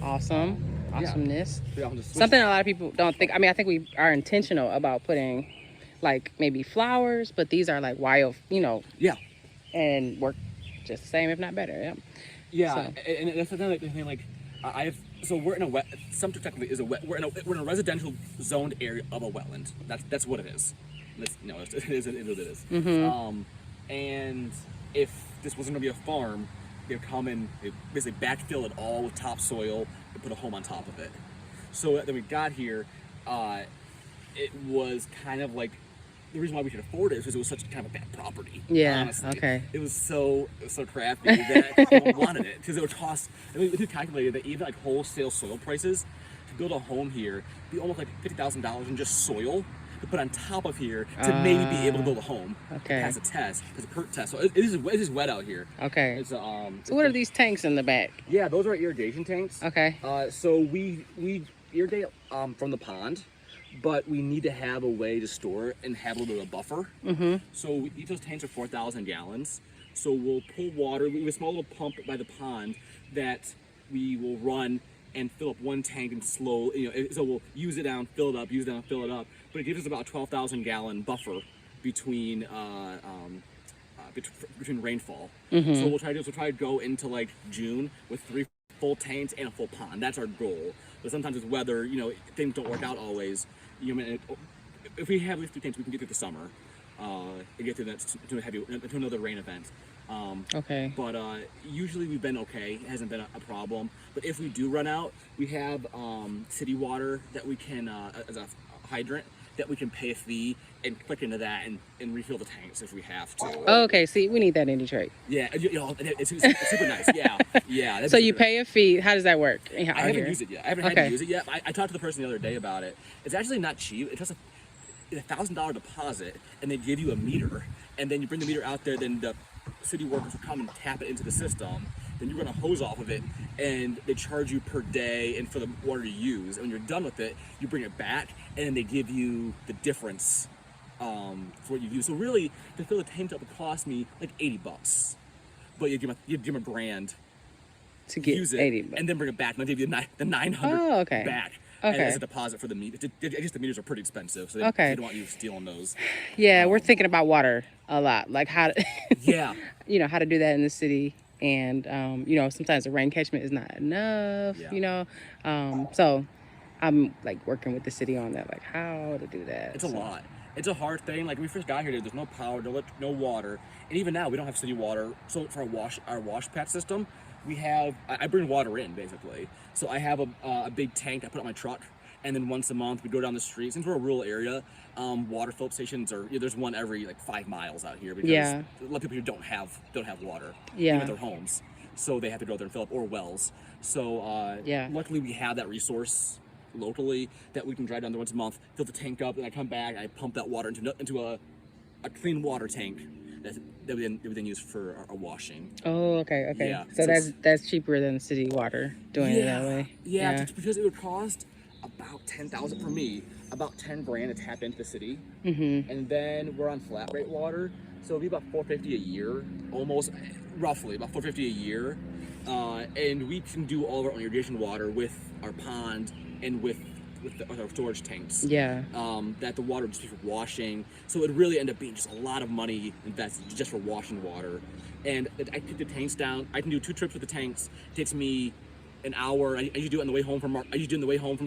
Awesome. Awesomeness. Yeah, I'll just switch. Something a lot of people don't think. I mean, I think we are intentional about putting like maybe flowers, but these are like wild, Yeah. and work just the same, if not better. Yeah. Yeah, So. and that's another thing. Like, so we're in a wet. Something technically is a wet. We're in a residential zoned area of a wetland. That's what it is. It is what it is. And if this wasn't gonna be a farm, they'd come and they basically backfill it all with topsoil and put a home on top of it. So then we got here, it was kind of like. The reason why we could afford it is because it was such kind of a bad property. Yeah. Honestly. Okay. It was so crappy that no one wanted it because it would cost. I mean, we calculated that even like wholesale soil prices to build a home here be almost like $50,000 in just soil to put on top of here to maybe be able to build a home. Okay. Pass a test, pass a perk test. So it is wet out here. Okay. It's So what are these tanks in the back? Yeah, those are irrigation tanks. Okay. So we irrigate from the pond. But we need to have a way to store it and have a little bit of a buffer. So each of those tanks are 4,000 gallons. So we'll pull water. We have a small little pump by the pond that we will run and fill up one tank and so we'll use it down, fill it up, use it down, fill it up. But it gives us about a 12,000 gallon buffer between rainfall. So we'll try to go into like June with 3 full tanks and a full pond. That's our goal. But sometimes with weather, things don't work out always. If we have these 2 tanks, we can get through the summer and get through that to another rain event. Okay. But usually we've been okay. It hasn't been a problem. But if we do run out, we have city water that we can, as a hydrant, that we can pay a fee and click into that and refill the tanks if we have to. Oh, okay. See, we need that in Detroit. Yeah, it's super nice. Yeah. So you pay a fee. How does that work? I haven't used it yet. I haven't had to use it yet. I talked to the person the other day about it. It's actually not cheap. It costs a $1,000 deposit, and they give you a meter, and then you bring the meter out there. Then the city workers will come and tap it into the system. Then you run a hose off of it, and they charge you per day and for the water you use. And when you're done with it, you bring it back, and then they give you the difference for what you've used. So really, to fill the tank up would cost me like $80, but you give them $1,000 to get use it, 80 bucks. and then bring it back, and they'll give you the $900 okay. back. Okay. As a deposit for the meter. I guess the meters are pretty expensive, so they don't want you stealing those. Yeah, we're thinking about water a lot, like how to, Yeah. how to do that in the city. And, sometimes the rain catchment is not enough, so I'm like working with the city on that, like how to do that. It's a lot. It's a hard thing. Like when we first got here, there's no power, no water. And even now we don't have city water. So for our wash patch system, we have, I bring water in basically. So I have a big tank I put on my truck, and then once a month we go down the street. Since we're a rural area, water fill stations are, there's one every like 5 miles out here because a lot of people here don't have water even at their homes. So they have to go there and fill up, or wells. So luckily we have that resource locally that we can drive down there once a month, fill the tank up, and I come back, I pump that water into a clean water tank that we then use for our washing. Oh, okay. Yeah, So that's cheaper than city water doing it that way. Yeah, because it would cost about $10,000 for me, about $10,000 to tap into the city, and then we're on flat rate water, so it'd be about $450 a year, almost roughly about $450 a year, and we can do all of our own irrigation water with our pond and with with our storage tanks. Yeah. That the water would just be for washing. So it would really end up being just a lot of money invested just for washing water. And I took the tanks down. I can do 2 trips with the tanks. It takes me an hour. I usually do it on the way home from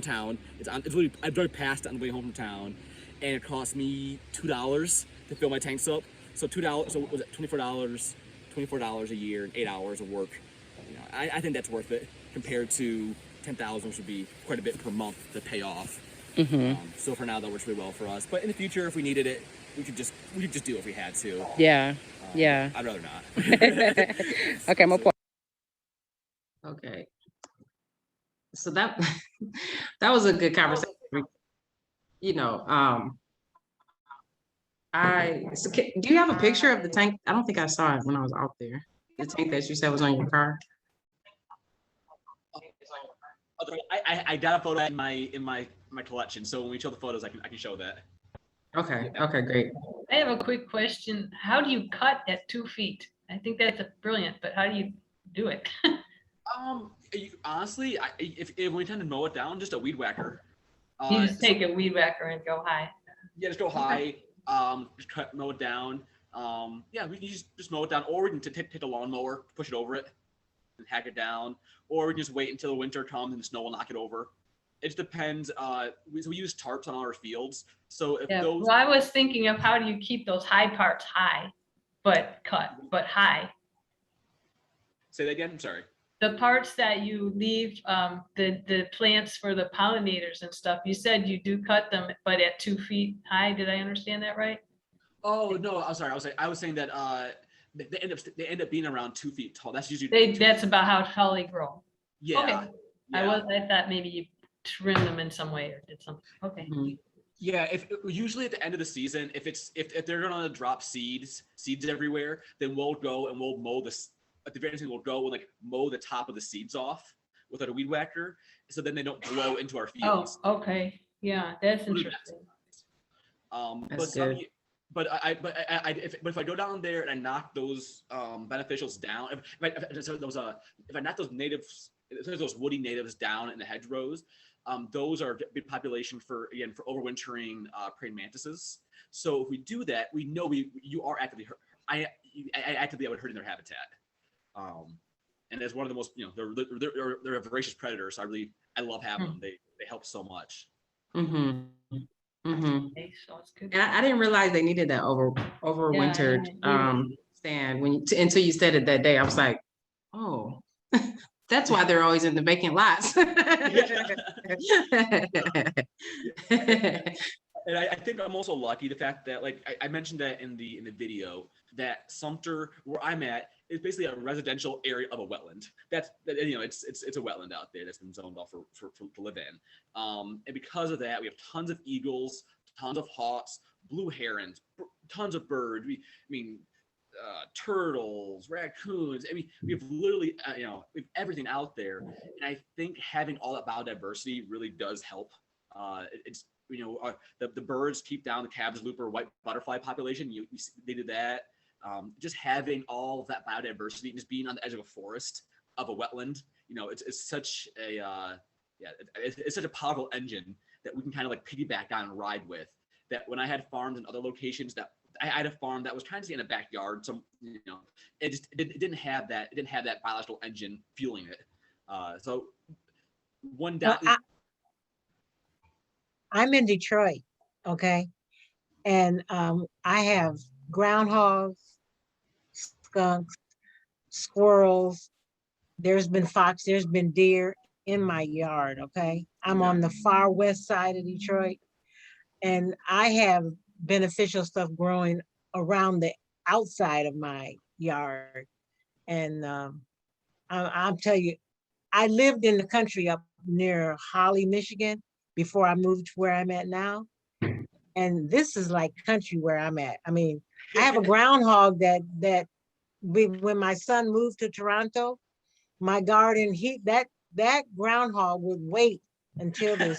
town. It's literally, I drive past it on the way home from town, and it cost me $2 to fill my tanks up. So $2. So was it $24? $24 a year and 8 hours of work. You know, I think that's worth it compared to 10,000, which would be quite a bit per month to pay off. So for now, that works really well for us. But in the future, if we needed it, we could just do it if we had to. Yeah. Yeah. I'd rather not. Okay, my point. Okay. So that was a good conversation. You know, do you have a picture of the tank? I don't think I saw it when I was out there. The tank that you said was on your car. I got a photo in my collection, so when we show the photos, I can show that. Okay. Okay. Great. I have a quick question. How do you cut at 2 feet? I think that's brilliant, but how do you do it? Honestly, if we tend to mow it down, just a weed whacker. You just take a weed whacker and go high. Yeah, just go high. Just mow it down. Yeah, we can just mow it down, or we can take a lawnmower, push it over it, and hack it down, or we can just wait until the winter comes and the snow will knock it over. It just depends. We use tarps on our fields, so if those. Well, I was thinking of how do you keep those high parts high, but high. Say that again. I'm sorry. The parts that you leave, the plants for the pollinators and stuff, you said you do cut them, but at 2 feet high. Did I understand that right? Oh no, I'm sorry. I was saying that they end up being around 2 feet tall. That's usually that's about how tall they grow. Yeah. Okay. Yeah. I thought maybe you trim them in some way or did something. Okay. Yeah, if usually at the end of the season, if they're gonna drop seeds everywhere, then we'll go and we'll mow this. At the very end, we'll go and like mow the top of the seeds off with a weed whacker, so then they don't blow into our fields. Oh, okay. Yeah, that's interesting. But if I go down there and I knock those beneficials down, if I knock those natives, if there's those woody natives down in the hedgerows, those are a big population for overwintering praying mantises. So if we do that, we know you are actively hurting their habitat. And as one of the most, they're a voracious predator. So I love having them. They help so much. Okay, so it's good. And I didn't realize they needed that overwintered stand until you said it that day. I was like, oh, that's why they're always in the vacant lots. And I think I'm also lucky the fact that, like I mentioned that in the video, that Sumter, where I'm at, is basically a residential area of a wetland. It's a wetland out there that's been zoned off for to live in. And because of that, we have tons of eagles, tons of hawks, blue herons, tons of birds. Turtles, raccoons. I mean, we have literally, we have everything out there. And I think having all that biodiversity really does help. The birds keep down the cabbage looper white butterfly population. They did that. Just having all of that biodiversity, just being on the edge of a forest, of a wetland, it's such a it's such a powerful engine that we can kind of like piggyback on and ride with. That when I had farms in other locations, that I had a farm that was trying to stay in a backyard, so it didn't have that. It didn't have that biological engine fueling it. So one down. I'm in Detroit, okay, and I have groundhogs, skunks, squirrels. There's been fox. There's been deer in my yard. Okay, I'm on the far west side of Detroit, and I have beneficial stuff growing around the outside of my yard. And I'll tell you, I lived in the country up near Holly, Michigan, before I moved to where I'm at now. And this is like country where I'm at. I mean, I have a groundhog that when my son moved to Toronto, my garden, that groundhog would wait until the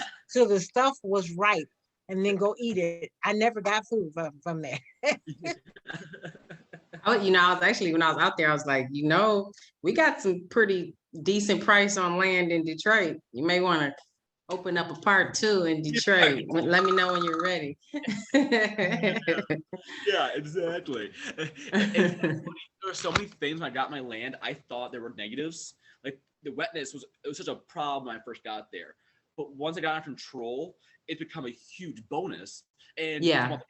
stuff was ripe and then go eat it. I never got food from there. I was actually, when I was out there, I was like, we got some pretty decent price on land in Detroit. You may want to open up a part 2 in Detroit. Let me know when you're ready. Yeah, exactly. And it's funny, there were so many things when I got my land, I thought there were negatives. Like the wetness was such a problem when I first got there. But once I got under control, it's become a huge bonus. And Yeah. about the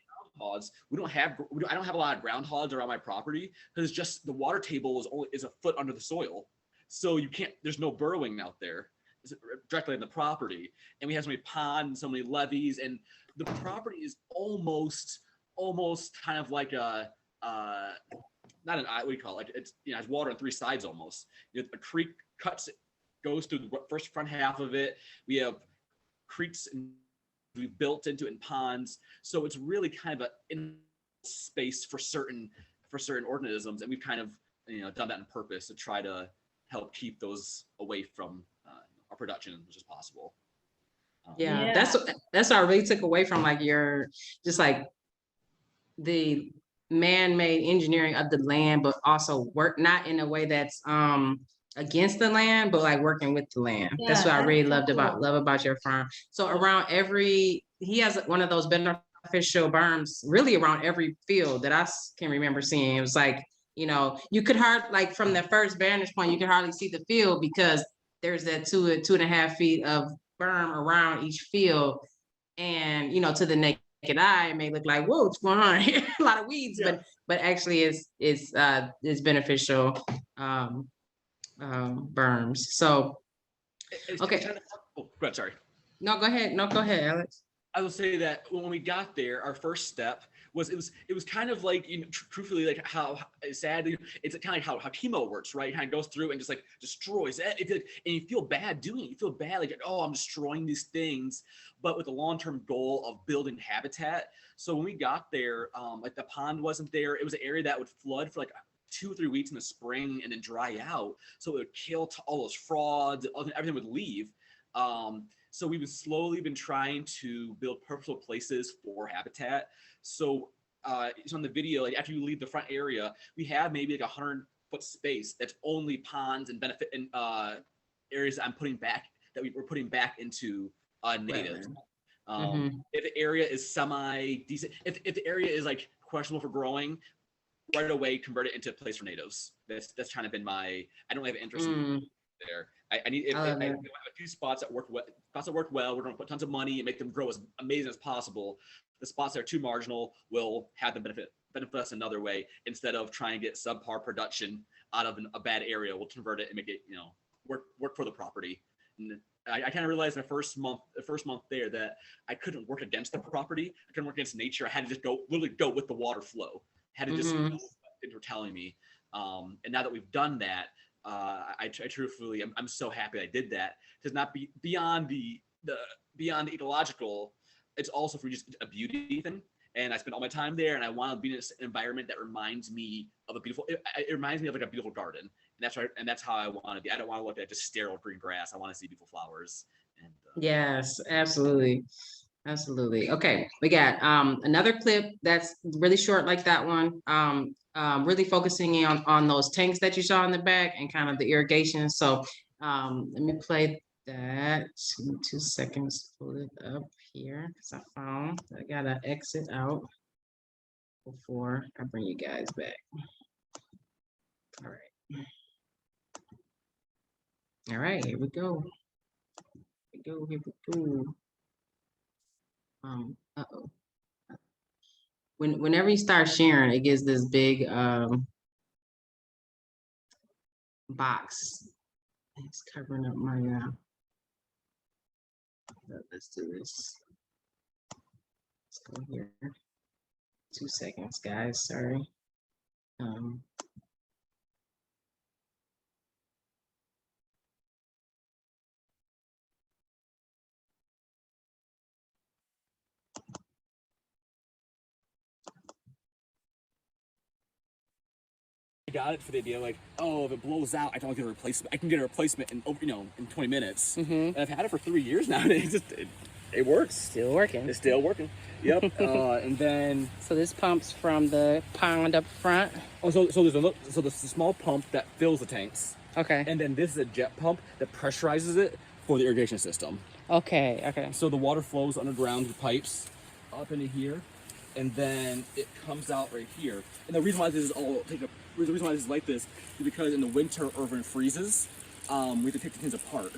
groundhogs, I don't have a lot of groundhogs around my property because it's just the water table is a foot under the soil. So there's no burrowing out there. It's directly in the property. And we have so many ponds, so many levees, and the property is almost kind of like a not an what do you call it? Like it's has water on 3 sides almost. A creek goes through the first front half of it. We have creeks and we built into it in ponds, so it's really kind of in space for certain organisms, and we've kind of done that on purpose to try to help keep those away from our production as much as possible. Yeah, Yeah. that's what I really took away from like your just like the man-made engineering of the land, but also work not in a way that's against the land, but like working with the land. That's Yeah, what I really that's so cool. love about your farm. So around he has one of those beneficial berms really around every field that I can remember seeing. It was like, you could like from the first vantage point, you could hardly see the field because there's that 2.5 feet of berm around each field. And, to the naked eye, it may look like, whoa, what's going on here? A lot of weeds, Yeah. but actually it's beneficial berms. So, okay. Go ahead, sorry. No, go ahead, Alex. I will say that when we got there, our first step was it was kind of like truthfully like how sad it's kind of like how chemo works, right? It kind of goes through and just like destroys it, and you feel bad doing it. You feel bad like, oh, I'm destroying these things, but with the long-term goal of building habitat. So when we got there, like the pond wasn't there. It was an area that would flood for like 2 or 3 weeks in the spring and then dry out. So it would kill all those frauds. Everything would leave. So we've slowly been trying to build purposeful places for habitat. So on the video, like after you leave the front area, we have maybe like 100-foot space that's only ponds and benefit and areas that we're putting back into natives. If the area is semi-decent, if the area is like questionable for growing, right away convert it into a place for natives. That's kind of been I don't have interest in there. I need I have a few spots that work well. We're going to put tons of money and make them grow as amazing as possible. The spots that are too marginal will have them benefit us another way. Instead of trying to get subpar production out of a bad area, we'll convert it and make it work for the property. And I kind of realized in the first month there that I couldn't work against the property. I couldn't work against nature. I had to just literally go with the water flow. I had to just go with what they were telling me. And now that we've done that, I truthfully, I'm so happy I did that. To not be beyond the ecological, it's also for just a beauty thing. And I spend all my time there, and I want to be in an environment that reminds me of a beautiful. It reminds me of like a beautiful garden, and that's right. And that's how I want to be. I don't want to look at just sterile green grass. I want to see beautiful flowers. And yes, absolutely. Okay, we got another clip that's really short like that one. Really focusing in on those tanks that you saw in the back and kind of the irrigation. So let me play that. 2 seconds, pull it up here because I gotta exit out before I bring you guys back. All right, here we go. Whenever you start sharing, it gives this big box. It's covering up my let's do this. Let's go here. 2 seconds, guys. Sorry. Got it for the idea like, oh, if it blows out, I don't get a replacement. I can get a replacement in 20 minutes. And I've had it for 3 years now, and it works. Still working. It's still working. Yep. And then so this pumps from the pond up front. Oh, so there's a small pump that fills the tanks. Okay. And then this is a jet pump that pressurizes it for the irrigation system. Okay. Okay. So the water flows underground through pipes up into here, and then it comes out right here. And the reason why this is the reason why this is like this is because in the winter, or when it freezes, we have to take the things apart.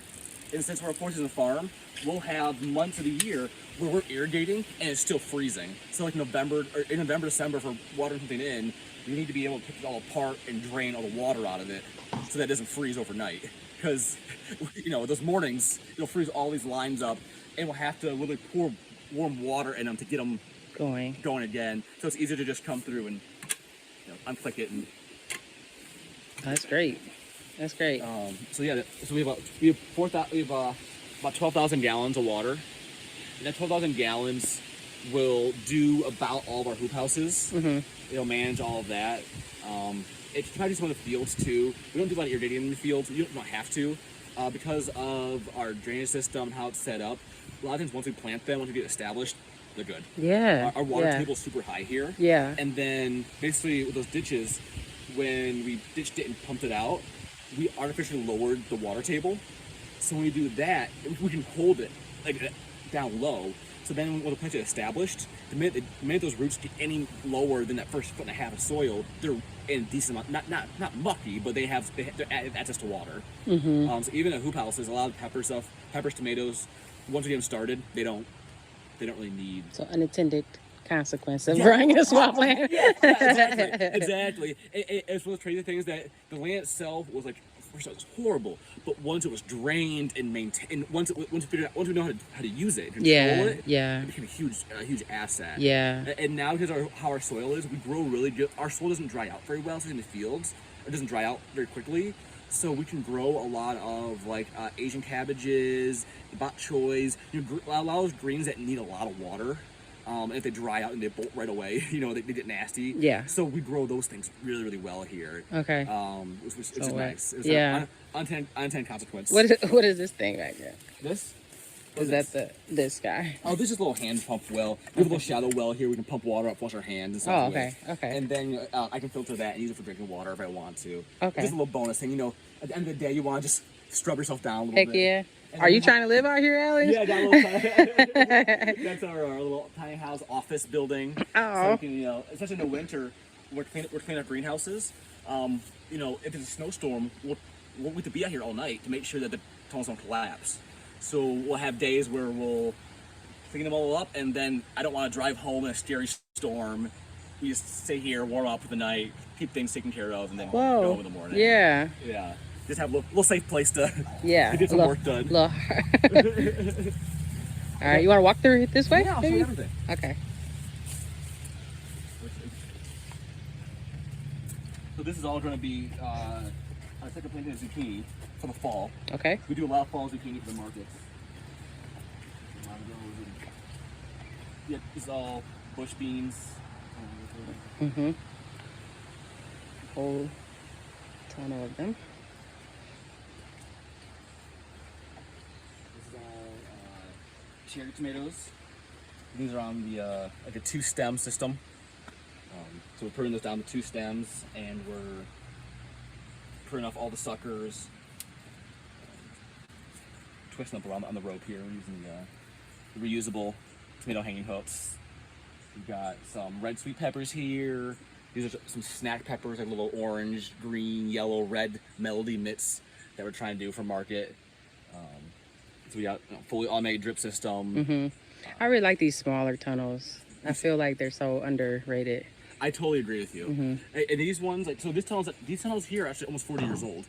And since we're a 4-season farm, we'll have months of the year where we're irrigating and it's still freezing. So like November, December, for watering something in, we need to be able to pick it all apart and drain all the water out of it so that it doesn't freeze overnight. Because, those mornings, it'll freeze all these lines up, and we'll have to literally pour warm water in them to get them going again. So it's easier to just come through and unclick it. And That's great. That's great. So we have about 12,000 gallons of water, and that 12,000 gallons will do about all of our hoop houses. It'll manage all of that. It can probably do some of the fields too. We don't do a lot of irrigating in the fields. You don't have to, because of our drainage system and how it's set up. A lot of times, once we plant them, once we get established, they're good. Yeah. Our water table is super high here. Yeah. And then basically with those ditches, when we ditched it and pumped it out, we artificially lowered the water table. So when we do that, we can hold it like down low. So then when the plants get established, the minute those roots get any lower than that first 1.5 feet of soil, they're in a decent amount, not mucky, but they have access to water. So even at hoop houses, a lot of peppers, tomatoes, once we get them started, they don't really need. So unintended consequence of growing a swamp plant. Exactly. It's one of those crazy things that the land itself was like, first it was horrible, but once it was drained and maintained, once we know how to use it, control it, it became a huge asset. And now because how our soil is, we grow really good. Our soil doesn't dry out very well, so in the fields, it doesn't dry out very quickly. So we can grow a lot of like Asian cabbages, bok choys, a lot of those greens that need a lot of water. And if they dry out and they bolt right away, they get nasty. So we grow those things really, really well here. Okay. Which is nice. It's unintended consequence. What is this thing right here? This? Is that this guy? Oh, this is a little hand pump well. We have a little shallow well here. We can pump water up, wash our hands and stuff. Oh, okay. Okay. And then I can filter that and use it for drinking water if I want to. Okay. Just a little bonus thing. At the end of the day, you want to just scrub yourself down a little bit. Heck yeah. Are you trying to live out here, Alex? Yeah, got a little that's our little tiny house office building. Oh. So we can, especially in the winter, we're cleaning up greenhouses. If it's a snowstorm, we'll have to be out here all night to make sure that the tunnels don't collapse. So we'll have days where we'll clean them all up, and then I don't want to drive home in a scary storm. We just stay here, warm up for the night, keep things taken care of, and then go home in the morning. Yeah. Yeah. Just have a little safe place to get some work done. All right, you want to walk through it this way? Yeah, I'll show you everything. Okay. So this is all going to be our second planting of zucchini for the fall. Okay. We do a lot of fall zucchini for the markets. A lot of those. Yeah, this is all bush beans. Whole ton of them. This is all cherry tomatoes. These are on the like a 2-stem system. So we're pruning this down to 2 stems, and we're pruning off all the suckers. Twisting up around on the rope here. We're using the reusable tomato hanging hooks. We've got some red sweet peppers here. These are some snack peppers, like little orange, green, yellow, red melody mitts that we're trying to do for market. So we got fully automated drip system. I really like these smaller tunnels. I feel like they're so underrated. I totally agree with you. And these ones, these tunnels here are actually almost 40 years old.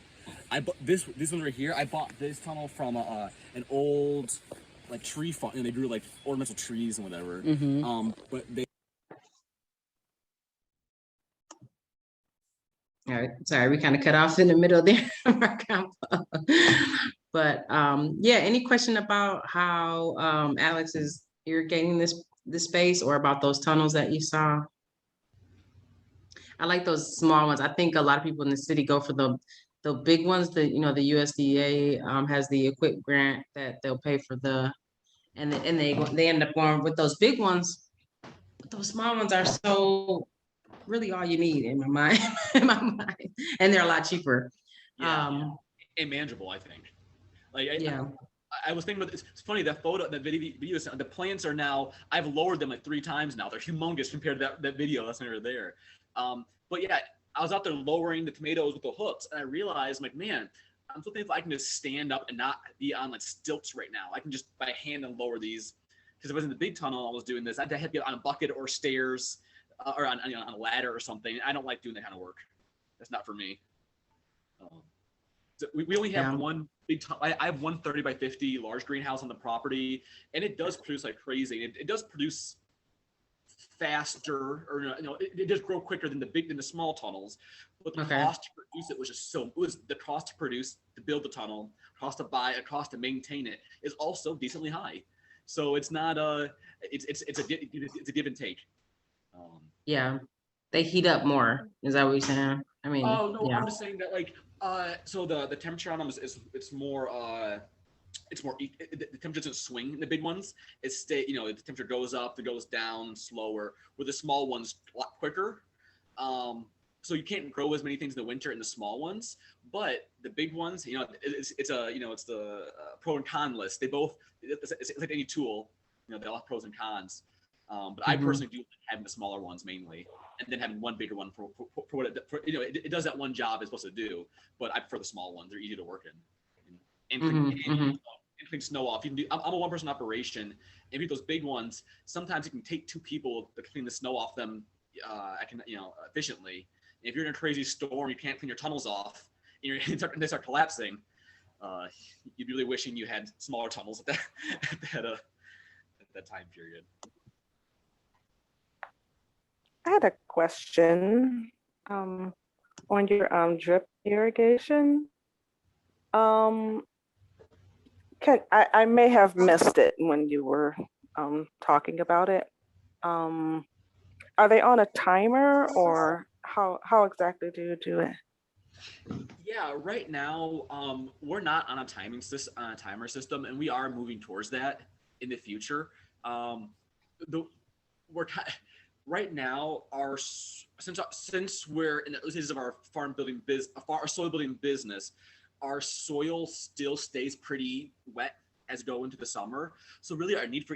I bought this one right here. I bought this tunnel from an old tree farm, and they grew like ornamental trees and whatever. But they. All right, sorry, we kind of cut off in the middle there. But any question about how Alex is irrigating this space, or about those tunnels that you saw? I like those small ones. I think a lot of people in the city go for the big ones. The USDA has the equip grant that they'll pay for and they end up going with those big ones. But those small ones are so really all you need in my mind, and they're a lot cheaper. And manageable, I think. I was thinking about this. It's funny, that photo, that video, the plants are now, I've lowered them like 3 times now. They're humongous compared to that video last time we were there. But yeah, I was out there lowering the tomatoes with the hooks, and I realized, I'm like, man, I'm so thankful I can just stand up and not be on like stilts right now. I can just by hand and lower these, because if I was in the big tunnel, I was doing this, I'd have to get on a bucket or stairs or on a ladder or something. I don't like doing that kind of work. That's not for me. So we only have one big, I have one 30 by 50 large greenhouse on the property, and it does produce like crazy. It does produce faster, or it does grow quicker than the small tunnels, but the cost to produce it was just the cost to produce, to build the tunnel, cost to buy, a cost to maintain it is also decently high. So it's not it's a give and take. Yeah, they heat up more. Is that what you're saying? I mean, oh no, yeah. I'm just saying that like so the temperature on them is it's more the temperature doesn't swing in the big ones. It's the temperature goes up, it goes down slower. With the small ones, a lot quicker. So you can't grow as many things in the winter in the small ones, but the big ones, it's the pro and con list. They both, it's like any tool, they all have pros and cons. But I personally do like having the smaller ones mainly, and then having one bigger one for what it does that one job it's supposed to do. But I prefer the small ones; they're easy to work in. And clean snow off. You can do. I'm a one-person operation. If you do those big ones, sometimes it can take 2 people to clean the snow off them. Efficiently. If you're in a crazy storm, you can't clean your tunnels off, and they start collapsing. You'd be really wishing you had smaller tunnels at that time period. I had a question on your drip irrigation. I may have missed it when you were talking about it. Are they on a timer, or how exactly do you do it? Yeah, right now we're not on a timer system, and we are moving towards that in the future. Right now, since we're in the early stages of our our soil building business, our soil still stays pretty wet as we go into the summer. So really, our need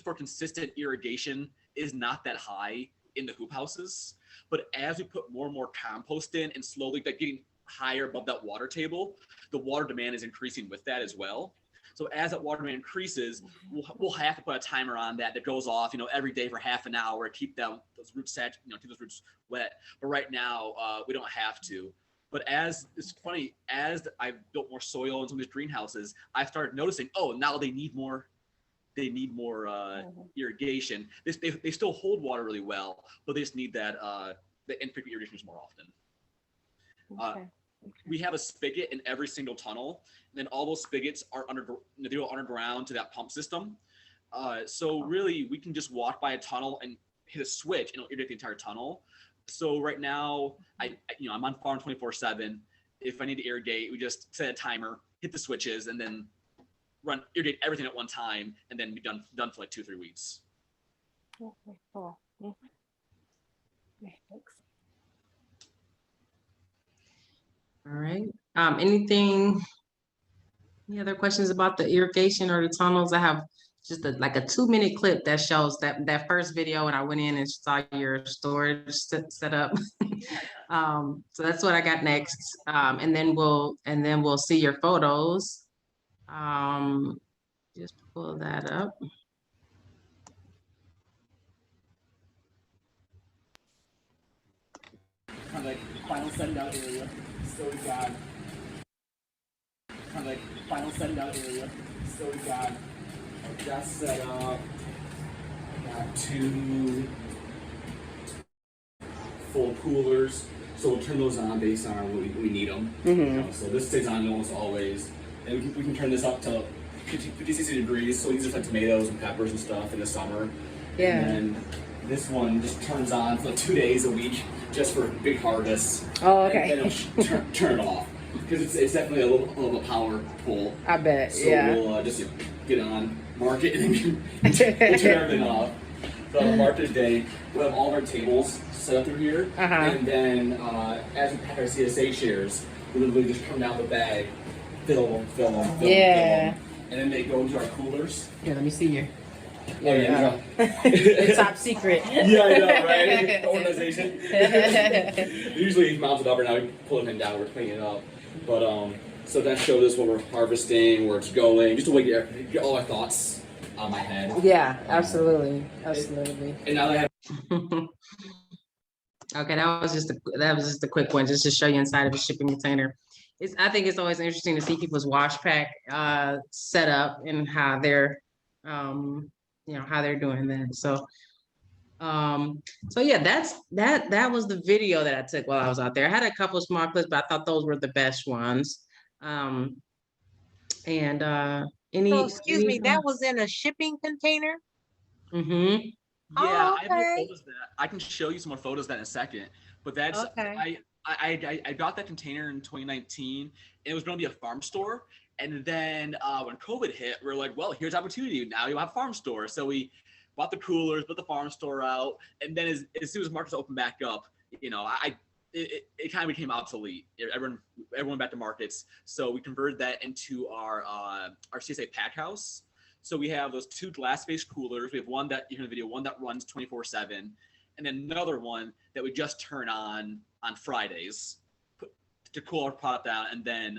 for consistent irrigation is not that high in the hoop houses. But as we put more and more compost in, and slowly getting higher above that water table, the water demand is increasing with that as well. So as that water demand increases, we'll have to put a timer on that goes off, every day for half an hour, keep those roots set, keep those roots wet. But right now, we don't have to. But it's funny, as I've built more soil in some of these greenhouses, I've started noticing, now they need more irrigation. They still hold water really well, but they just need that the infrequent irrigation more often. We have a spigot in every single tunnel, and then all those spigots are they go underground to that pump system. So really, we can just walk by a tunnel and hit a switch, and it'll irrigate the entire tunnel. So right now, I'm on farm 24/7. If I need to irrigate, we just set a timer, hit the switches, and then irrigate everything at one time, and then be done for like 2-3 weeks. Okay, cool. Thanks. All right. Any other questions about the irrigation or the tunnels? I have just a 2-minute clip that shows that first video, and I went in and saw your storage set up. So that's what I got next. And then we'll see your photos. Just pull that up. Kind of like final send out area. So we got our desk set up. I got 2 full coolers. So we'll turn those on based on when we need them. So this stays on almost always. And we can turn this up to 50, 60 degrees. So we use it for tomatoes and peppers and stuff in the summer. Yeah. And then this one just turns on for 2 days a week just for big harvests. Oh, okay. And then it'll turn it off because it's definitely a little power pull. I bet. So we'll just get on, mark it, and then we'll turn everything off. So on market day, we'll have all of our tables set up through here, and then as we pack our CSA shares, we literally just turn down the bag, fill them. and then they go into our coolers. Here, let me see you. Oh yeah, It's top secret. Yeah, I know, right? The organization. Usually he's mounted up, right now we pull him down, we're cleaning it up. But so that showed us what we're harvesting, where it's going, just a way to get all our thoughts on my head. Yeah, absolutely, absolutely. And now that I have Okay, that was just a quick one, just to show you inside of a shipping container. I think it's always interesting to see people's wash pack set up and how they're how they're doing that. So yeah, that was the video that I took while I was out there. I had a couple of small clips, but I thought those were the best ones. So excuse me, that was in a shipping container? Mm-hmm. Yeah, Oh, I have more okay. photos of that. I can show you some more photos of that in a second. But that's Okay. I got that container in 2019, and it was going to be a farm store. And then when COVID hit, we are like, well, here's opportunity. Now you have a farm store. So we bought the coolers, put the farm store out, and then as soon as markets opened back up, it kind of became obsolete. Everyone back to markets. So we converted that into our CSA pack house. So we have those 2 glass-based coolers. We have one that you hear in the video, one that runs 24/7, and then another one that we just turn on Fridays to cool our product down, and then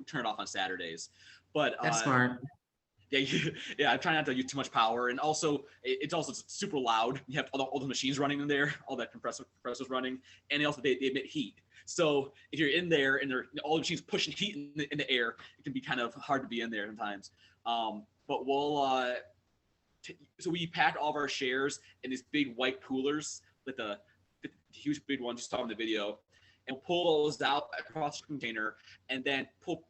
turn it off on Saturdays. But That's smart. Yeah, I'm trying not to use too much power, and also it's also super loud. You have all the machines running in there, all that compressors running, and they emit heat. So if you're in there and all the machines pushing heat in the air, it can be kind of hard to be in there sometimes. But we'll so we pack all of our shares in these big white coolers with the huge big ones you saw in the video, and we'll pull those out across the container, and then put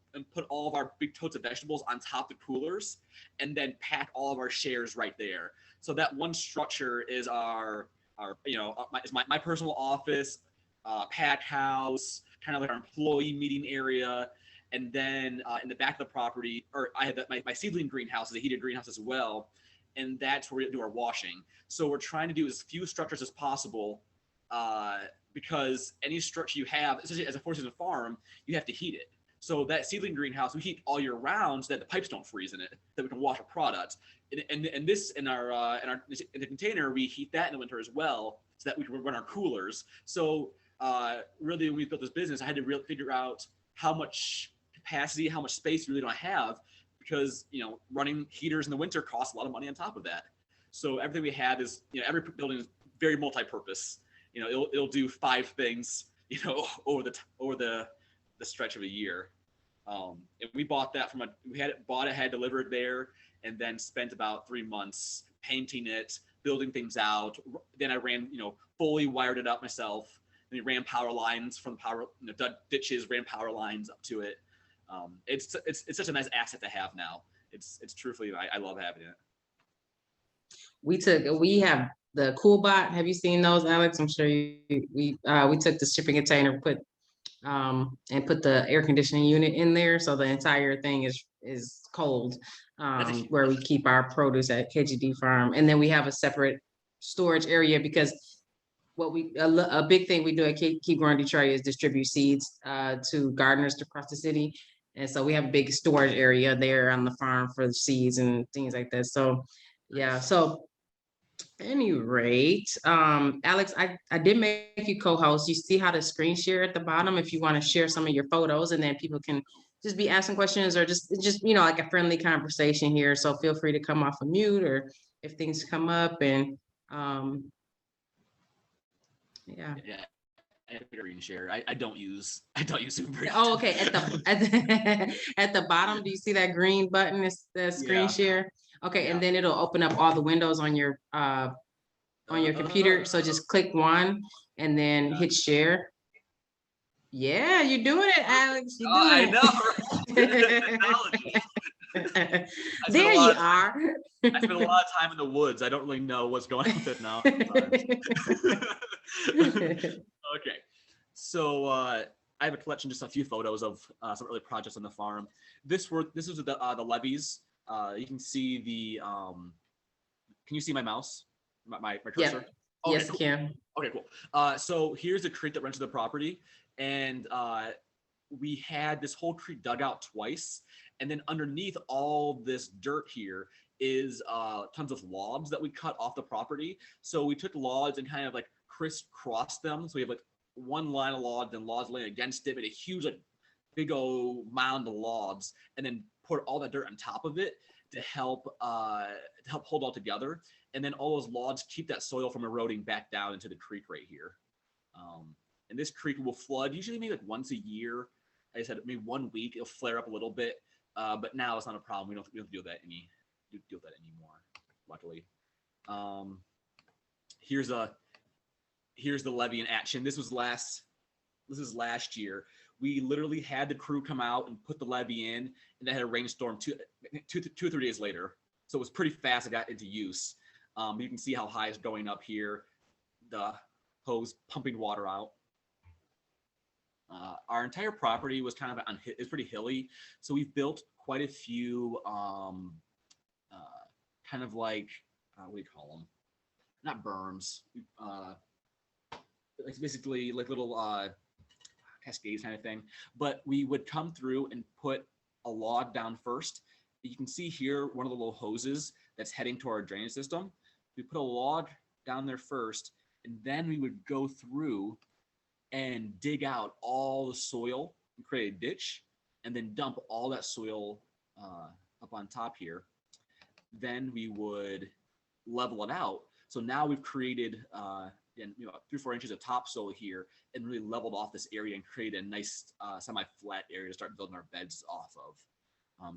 all of our big totes of vegetables on top of the coolers, and then pack all of our shares right there. So that one structure is my personal office, pack house, kind of like our employee meeting area. And then in the back of the property, or I had my seedling greenhouse is a heated greenhouse as well. And that's where we do our washing. So we're trying to do as few structures as possible, because any structure you have, especially as a 4-season farm, you have to heat it. So that seedling greenhouse, we heat all year round so that the pipes don't freeze in it, that we can wash our product. And this in the container, we heat that in the winter as well, so that we can run our coolers. So really, when we built this business, I had to really figure out how much capacity, how much space we really don't have, because running heaters in the winter costs a lot of money on top of that. So everything we have is, every building is very multi-purpose. It'll do 5 things, over the stretch of a year. And we bought that had delivered there, and then spent about 3 months painting it, building things out. Then I ran, fully wired it up myself. And we ran power lines from dug ditches, ran power lines up to it. It's such a nice asset to have now. It's truthfully, I love having it. We have the CoolBot. Have you seen those, Alex? I'm sure we took the shipping container, put the air conditioning unit in there, so the entire thing is cold, where we keep our produce at KGD Farm. And then we have a separate storage area, because a big thing we do at Keep Growing Detroit is distribute seeds to gardeners across the city. And so we have a big storage area there on the farm for the seeds and things like that. So yeah, so at any rate, Alex, I did make you co-host. You see how to screen share at the bottom if you want to share some of your photos, and then people can just be asking questions, or just like a friendly conversation here. So feel free to come off of mute, or if things come up, and yeah. I have to share. I don't use Super. Oh, okay. At the bottom, do you see that green button? It's the screen share. Okay, and then it'll open up all the windows on your computer. So just click one and then hit share. Yeah, you're doing it, Alex. You're doing I it. know. There you are. I spend a lot of time in the woods. I don't really know what's going on with it now. Okay, so I have a collection, just a few photos of some early projects on the farm. This was the Levees. You can see the. Can you see my mouse? My cursor? Yeah. Okay, Yes, cool. I can. Okay, cool. So here's the creek that runs to the property, and we had this whole creek dug out twice, and then underneath all this dirt here is tons of logs that we cut off the property. So we took logs and kind of like crisscrossed them. So we have like one line of logs, then logs laying against it, made a huge like big old mound of logs, and then put all that dirt on top of it to help hold all together. And then all those logs keep that soil from eroding back down into the creek right here. And this creek will flood usually maybe like once a year. Like I said, maybe 1 week it'll flare up a little bit, but now it's not a problem. We don't deal with that anymore, luckily. Here's the levee in action. This is last year. We literally had the crew come out and put the levee in, and then had a rainstorm two or 3 days later. So it was pretty fast. It got into use. You can see how high it's going up here. The hose pumping water out. Our entire property was kind of it's pretty hilly, so we've built quite a few kind of like what do you call them? Not berms. It's basically like little cascades kind of thing. But we would come through and put a log down first. You can see here one of the little hoses that's heading to our drainage system. We put a log down there first, and then we would go through and dig out all the soil and create a ditch, and then dump all that soil up on top here. Then we would level it out. So now we've created 3 or 4 inches of topsoil here, and really leveled off this area and created a nice semi-flat area to start building our beds off of.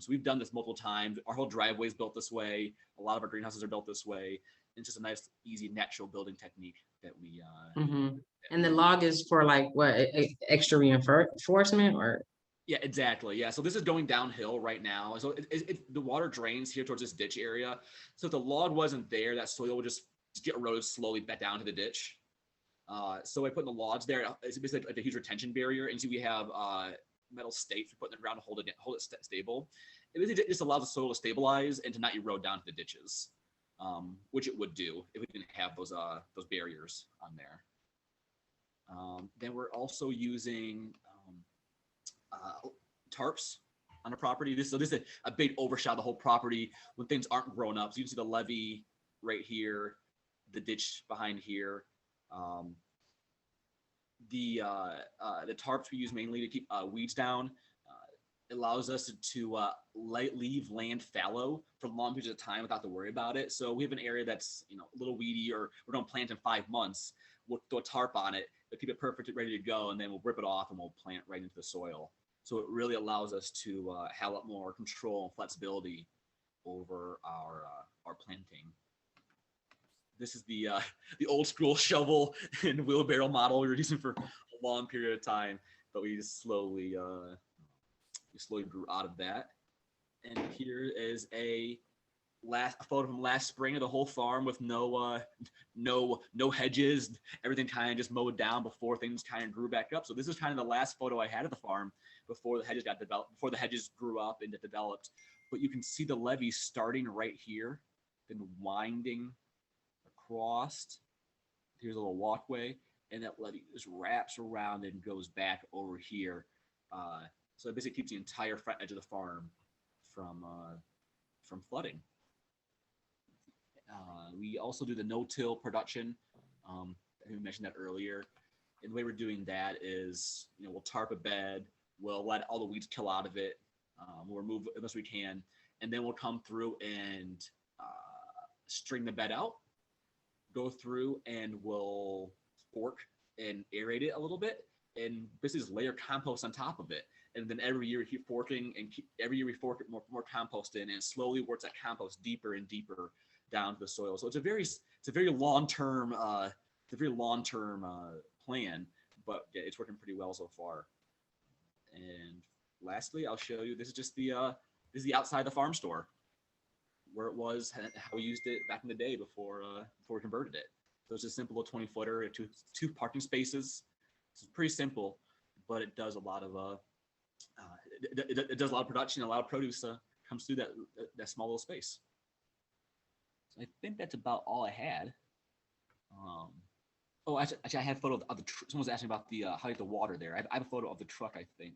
So we've done this multiple times. Our whole driveway is built this way. A lot of our greenhouses are built this way. It's just a nice, easy, natural building technique that we. And the log is for like what, extra reinforcement or? Yeah, exactly. Yeah, so this is going downhill right now. So the water drains here towards this ditch area. So if the log wasn't there, that soil would just get eroded slowly back down to the ditch. So I put the logs there. It's basically like a huge retention barrier. And so we have metal stakes we put in the ground to hold it stable. It basically just allows the soil to stabilize and to not erode down to the ditches, which it would do if we didn't have those barriers on there. Then we're also using tarps on the property. This is a big overshot of the whole property when things aren't grown up. So you can see the levee right here, the ditch behind here. The tarps we use mainly to keep weeds down. It allows us to leave land fallow for long periods of time without to worry about it. So we have an area that's a little weedy, or we're going to plant in 5 months. We'll throw a tarp on it, to keep it perfect, ready to go, and then we'll rip it off and we'll plant right into the soil. So it really allows us to have a lot more control and flexibility over our planting. This is the old school shovel and wheelbarrow model we were using for a long period of time, but we just slowly grew out of that. And here is a photo from last spring of the whole farm with no hedges, everything kind of just mowed down before things kind of grew back up. So this is kind of the last photo I had of the farm before the hedges got developed, before the hedges grew up and developed. But you can see the levee starting right here, then winding across. Here's a little walkway, and that levee just wraps around and goes back over here. So it basically keeps the entire front edge of the farm from flooding. We also do the no-till production. I think we mentioned that earlier. And the way we're doing that is, we'll tarp a bed, we'll let all the weeds kill out of it, we'll remove as much as we can, and then we'll come through and string the bed out, go through and we'll fork and aerate it a little bit, and basically just layer compost on top of it. And then every year we keep forking, and every year we fork it more compost in, and it slowly works that compost deeper and deeper down to the soil. So it's a very long-term plan, but yeah, it's working pretty well so far. And lastly, I'll show you, this is just this is the outside of the farm store, where it was, how we used it back in the day before we converted it. So it's a simple little 20-footer, two parking spaces. It's pretty simple, but it does a lot of it does a lot of production. A lot of produce comes through that small little space. So I think that's about all I had. Actually, I had a photo of the. Someone was asking about the how to get the water there. I have a photo of the truck, I think.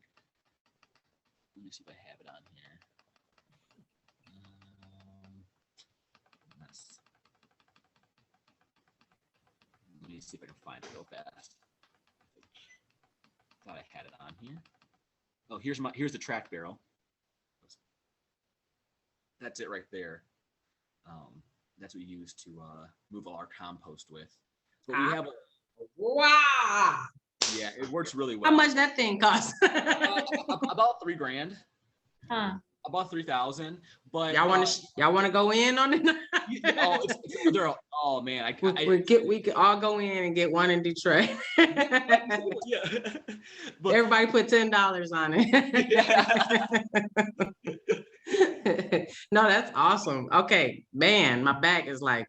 Let me see if I have it on here. Let's- Let me see if I can find it real fast. Thought I had it on here. Oh, here's the track barrel. That's it right there. That's what we use to move all our compost with. So we have Wow. yeah, it works really well. How much that thing cost? About $3,000. Huh. About 3,000. But y'all want to go in on it? oh man, we could all go in and get one in Detroit. yeah. But, Everybody put $10 on it. yeah. No, that's awesome. Okay, man, my back is like,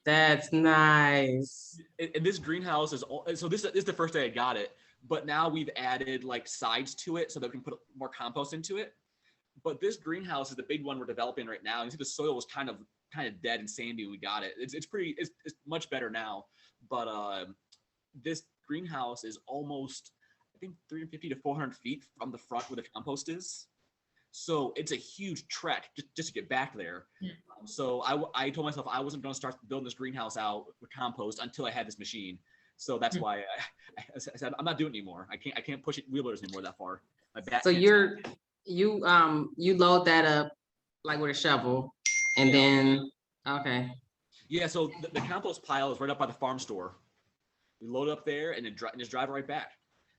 that's nice. And this greenhouse is so this is the first day I got it, but now we've added like sides to it so that we can put more compost into it. But this greenhouse is the big one we're developing right now. You see the soil was kind of dead and sandy when we got it. It's much better now. But this greenhouse is almost, I think, 350 to 400 feet from the front where the compost is. So it's a huge trek just to get back there. Yeah. So I told myself I wasn't going to start building this greenhouse out with compost until I had this machine. So that's why I said I'm not doing it anymore. I can't push it wheelers anymore that far. My back So can't you load that up like with a shovel, and then okay. Yeah, so the compost pile is right up by the farm store. We load it up there and then just drive it right back.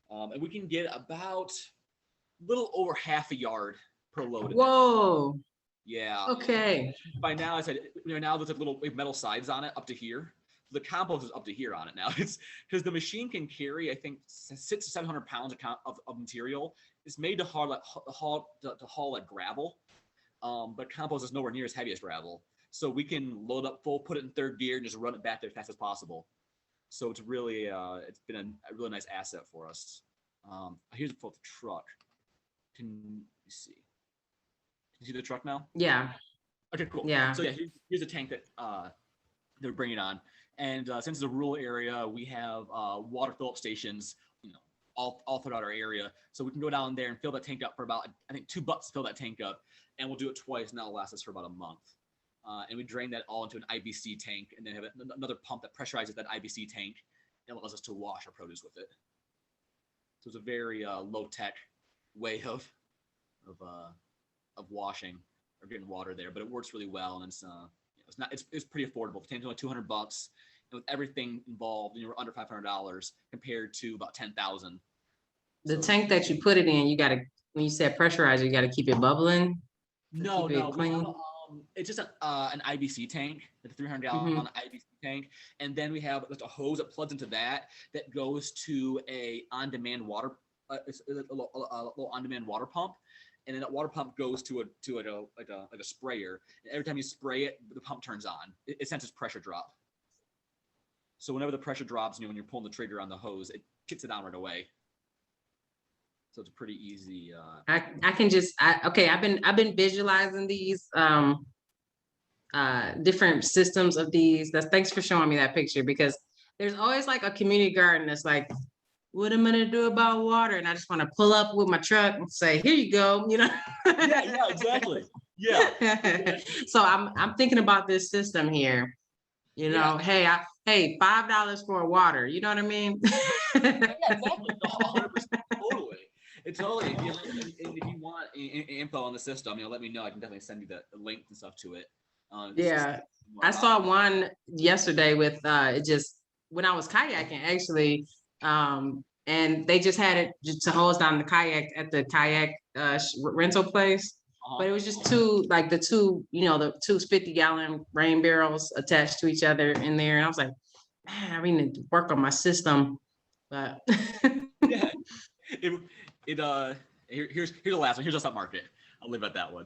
And we can get about a little over half a yard per load. Whoa. Yeah. Okay. By now, I said, now there's we have metal sides on it up to here. The compost is up to here on it now. It's because the machine can carry, I think, 600 to 700 pounds of material. It's made to haul like gravel, but compost is nowhere near as heavy as gravel. So we can load up full, put it in third gear, and just run it back there as fast as possible. So it's really, it's been a really nice asset for us. Here's the truck. Can you see? Can you see the truck now? Yeah. Okay, cool. Yeah. So yeah, here's a tank that they're bringing on. And since it's a rural area, we have water fill-up stations, all throughout our area. So we can go down there and fill that tank up for about, I think, $2 to fill that tank up. And we'll do it twice, and that'll last us for about a month. And we drain that all into an IBC tank, and then have another pump that pressurizes that IBC tank and allows us to wash our produce with it. So it's a very low-tech way of washing or getting water there, but it works really well, and it's pretty affordable. The tank's only $200, and with everything involved, we're under $500 compared to about $10,000. The tank that you put it in, you gotta, when you said pressurizer, you gotta keep it bubbling. No, keep it clean. It's just an IBC tank, like a 300-gallon IBC tank, and then we have a hose that plugs into that goes to a on-demand water, it's a little on-demand water pump, and then that water pump goes to a sprayer. And every time you spray it, the pump turns on. It senses pressure drop. So whenever the pressure drops, when you're pulling the trigger on the hose, it kicks it down right away. So it's pretty easy. I can just okay. I've been visualizing these different systems of these. Thanks for showing me that picture, because there's always like a community garden that's like, what am I gonna do about water? And I just want to pull up with my truck and say, here you go, Yeah, exactly. Yeah. So I'm thinking about this system here. Hey, $5 for water. You know what I mean? Yeah, exactly. 100%, totally. It's totally. If you want info on the system, let me know. I can definitely send you the links and stuff to it. Yeah, I saw one yesterday with when I was kayaking actually, and they just had it just to hose down the kayak at the kayak rental place. But it was just the two 50-gallon rain barrels attached to each other in there. And I was like, man, I really need to work on my system. But yeah, here's the last one. Here's us at market. I'll leave at that one.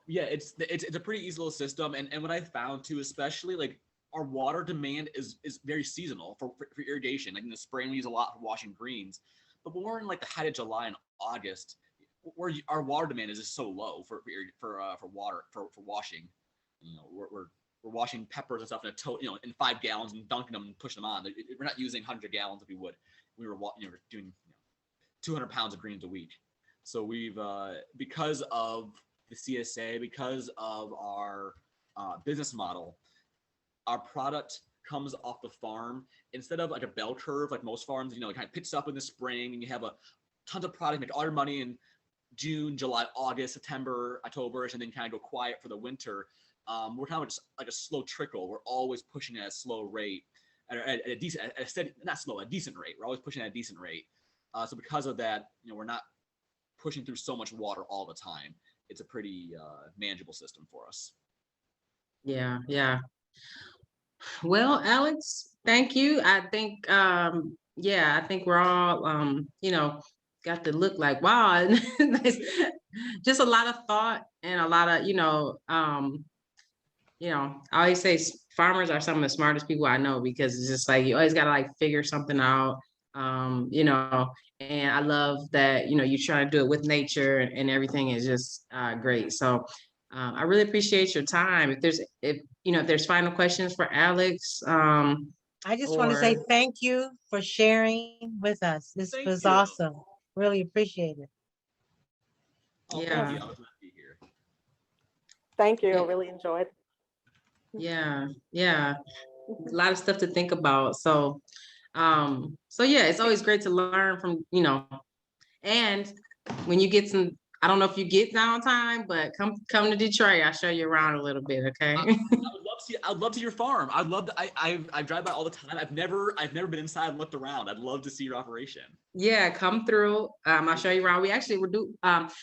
Yeah, it's a pretty easy little system. And what I found too, especially like our water demand is very seasonal for irrigation. Like in the spring, we use a lot for washing greens. But when we're in like the height of July and August, where our water demand is just so low for water for washing. We're washing peppers and stuff in a tote, in 5 gallons and dunking them and pushing them on. We're not using 100 gallons if we would. We were doing 200 pounds of greens a week. So we've because of the CSA, because of our business model, our product comes off the farm instead of like a bell curve like most farms. You know, it kind of picks up in the spring and you have tons of product, make all your money in June, July, August, September, October, and then kind of go quiet for the winter. We're kind of just like a slow trickle. We're always pushing at a slow rate, at a decent, at a steady, not slow, a decent rate. We're always pushing at a decent rate. So because of that, you know, we're not pushing through so much water all the time. It's a pretty manageable system for us. Yeah, yeah. Well, Alex, thank you. I think, yeah, I think we're all, you know, got to look like, wow, just a lot of thought and a lot of, I always say farmers are some of the smartest people I know because it's just like, you always got to like figure something out, and I love that, you try to do it with nature and everything is just great. So I really appreciate your time. If there's final questions for Alex, I just want to say thank you for sharing with us. This was awesome. Really appreciate it. Oh, Yeah. thank you. I was glad to be here. Thank you. Yeah. I really enjoyed. Yeah, a lot of stuff to think about. So yeah, it's always great to learn from, and when you get some, I don't know if you get downtime, but come to Detroit. I'll show you around a little bit. Okay. I'd love to see your farm. I'd love to. I drive by all the time. I've never been inside and looked around. I'd love to see your operation. Yeah, come through. I'll show you around. We actually would do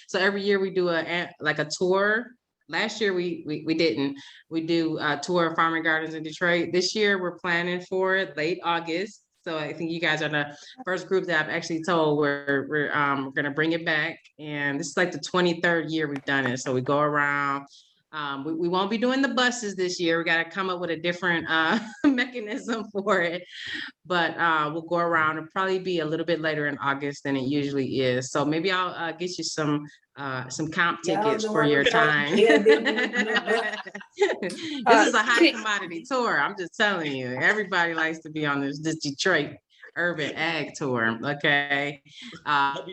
so every year we do a tour. Last year we didn't. We do a tour of farming gardens in Detroit. This year we're planning for it late August. So I think you guys are the first group that I've actually told we're gonna bring it back. And this is like the 23rd year we've done it. So we go around. We won't be doing the buses this year. We got to come up with a different mechanism for it. But we'll go around. It'll probably be a little bit later in August than it usually is. So maybe I'll get you some comp tickets for your time. This is a high commodity tour. I'm just telling you. Everybody likes to be on this Detroit urban ag tour. Okay. I'll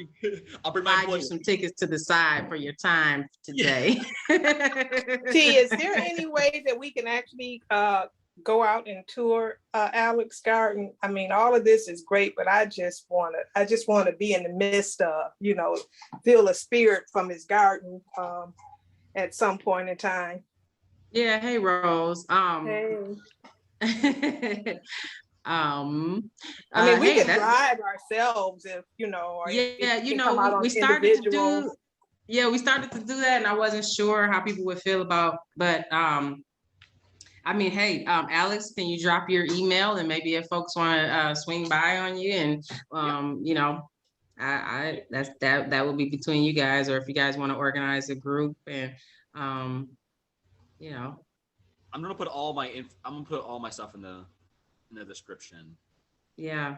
bring my you some tickets to the side for your time today. T, is there any way that we can actually go out and tour Alex garden? I mean, all of this is great, but I just want to be in the midst of, feel a spirit from his garden at some point in time. Yeah. Hey, Rose. Hey. I mean, we can drive ourselves if, or we started to do, we started to do that and I wasn't sure how people would feel about, but I mean, hey, Alex, can you drop your email and maybe if folks want to swing by on you and, that will be between you guys, or if you guys want to organize a group and, I'm going to put all my stuff in the description. Yeah.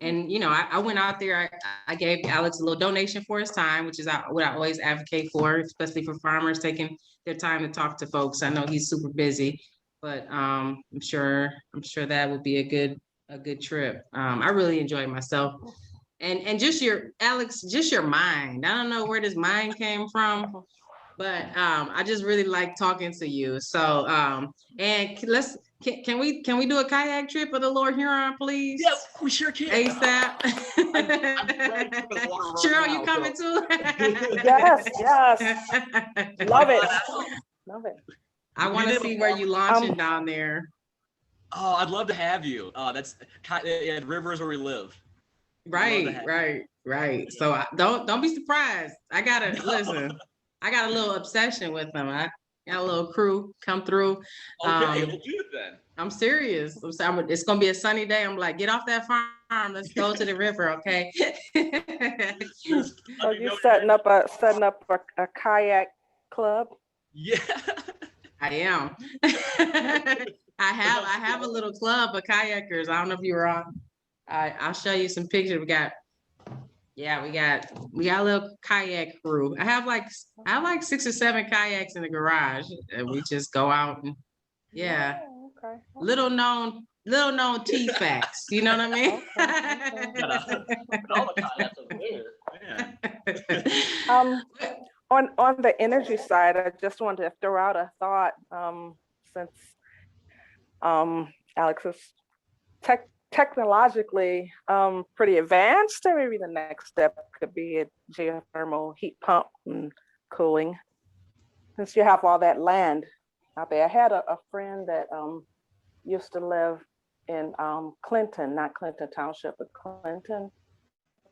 And, I went out there, I gave Alex a little donation for his time, which is what I always advocate for, especially for farmers taking their time to talk to folks. I know he's super busy, but I'm sure that would be a good trip. I really enjoyed myself. And just your mind. I don't know where this mind came from, but I just really like talking to you. So and can we do a kayak trip of the Lord Huron, please? Yeah, we sure can. ASAP. Cheryl, you coming too? Yes. Love it. I want to see where you launching down there. Oh, I'd love to have you. That's the river is where we live. Right. So don't be surprised. I got a little obsession with them. I got a little crew come through. Okay, we'll do it then. I'm serious. It's gonna be a sunny day. I'm like, get off that farm. Let's go to the river, okay? Are you setting up a kayak club? Yeah, I am. I have a little club of kayakers. I don't know if you were on. I'll show you some pictures. We got a little kayak crew. I have like 6 or 7 kayaks in the garage, and we just go out and okay. Little known T facts. You know what I mean? all the kayaks over there. Man. On the energy side, I just wanted to throw out a thought, since Alex is technologically pretty advanced, or maybe the next step could be a geothermal heat pump and cooling. Since you have all that land out there, I had a friend that used to live in Clinton, not Clinton Township, but Clinton.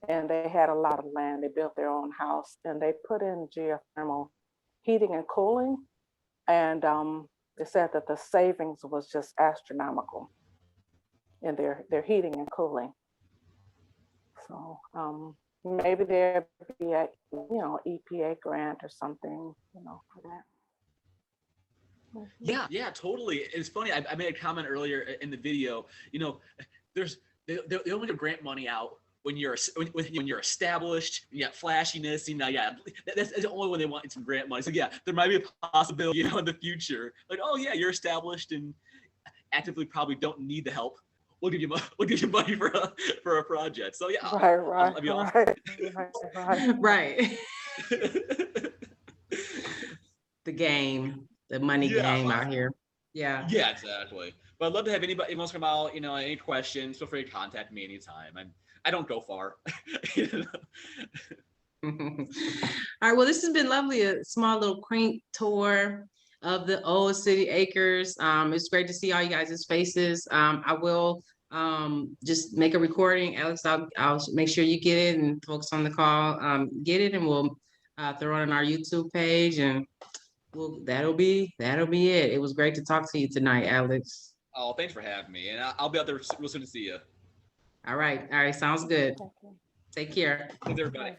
And they had a lot of land. They built their own house and they put in geothermal heating and cooling. And they said that the savings was just astronomical in their heating and cooling. So maybe there'd be a EPA grant or something, for that. Yeah, totally. It's funny. I made a comment earlier in the video. They only give grant money out when you're established. You got flashiness. That's the only one they want some grant money. So yeah, there might be a possibility, in the future. Like, oh yeah, you're established and actively probably don't need the help. We'll give you money for a project. So yeah, right. The game, the money game out here. Yeah. Yeah, exactly. But I'd love to have anybody who wants to come out, any questions, feel free to contact me anytime. I don't go far. All right. Well, this has been lovely. A small little quaint tour of the old city acres. It's great to see all you guys' faces. I will just make a recording. Alex, I'll make sure you get it, and folks on the call get it, and we'll throw it on our YouTube page, and that'll be it. It was great to talk to you tonight, Alex. Oh, thanks for having me, and I'll be out there real soon to see you. All right, sounds good. Take care. Thanks, everybody.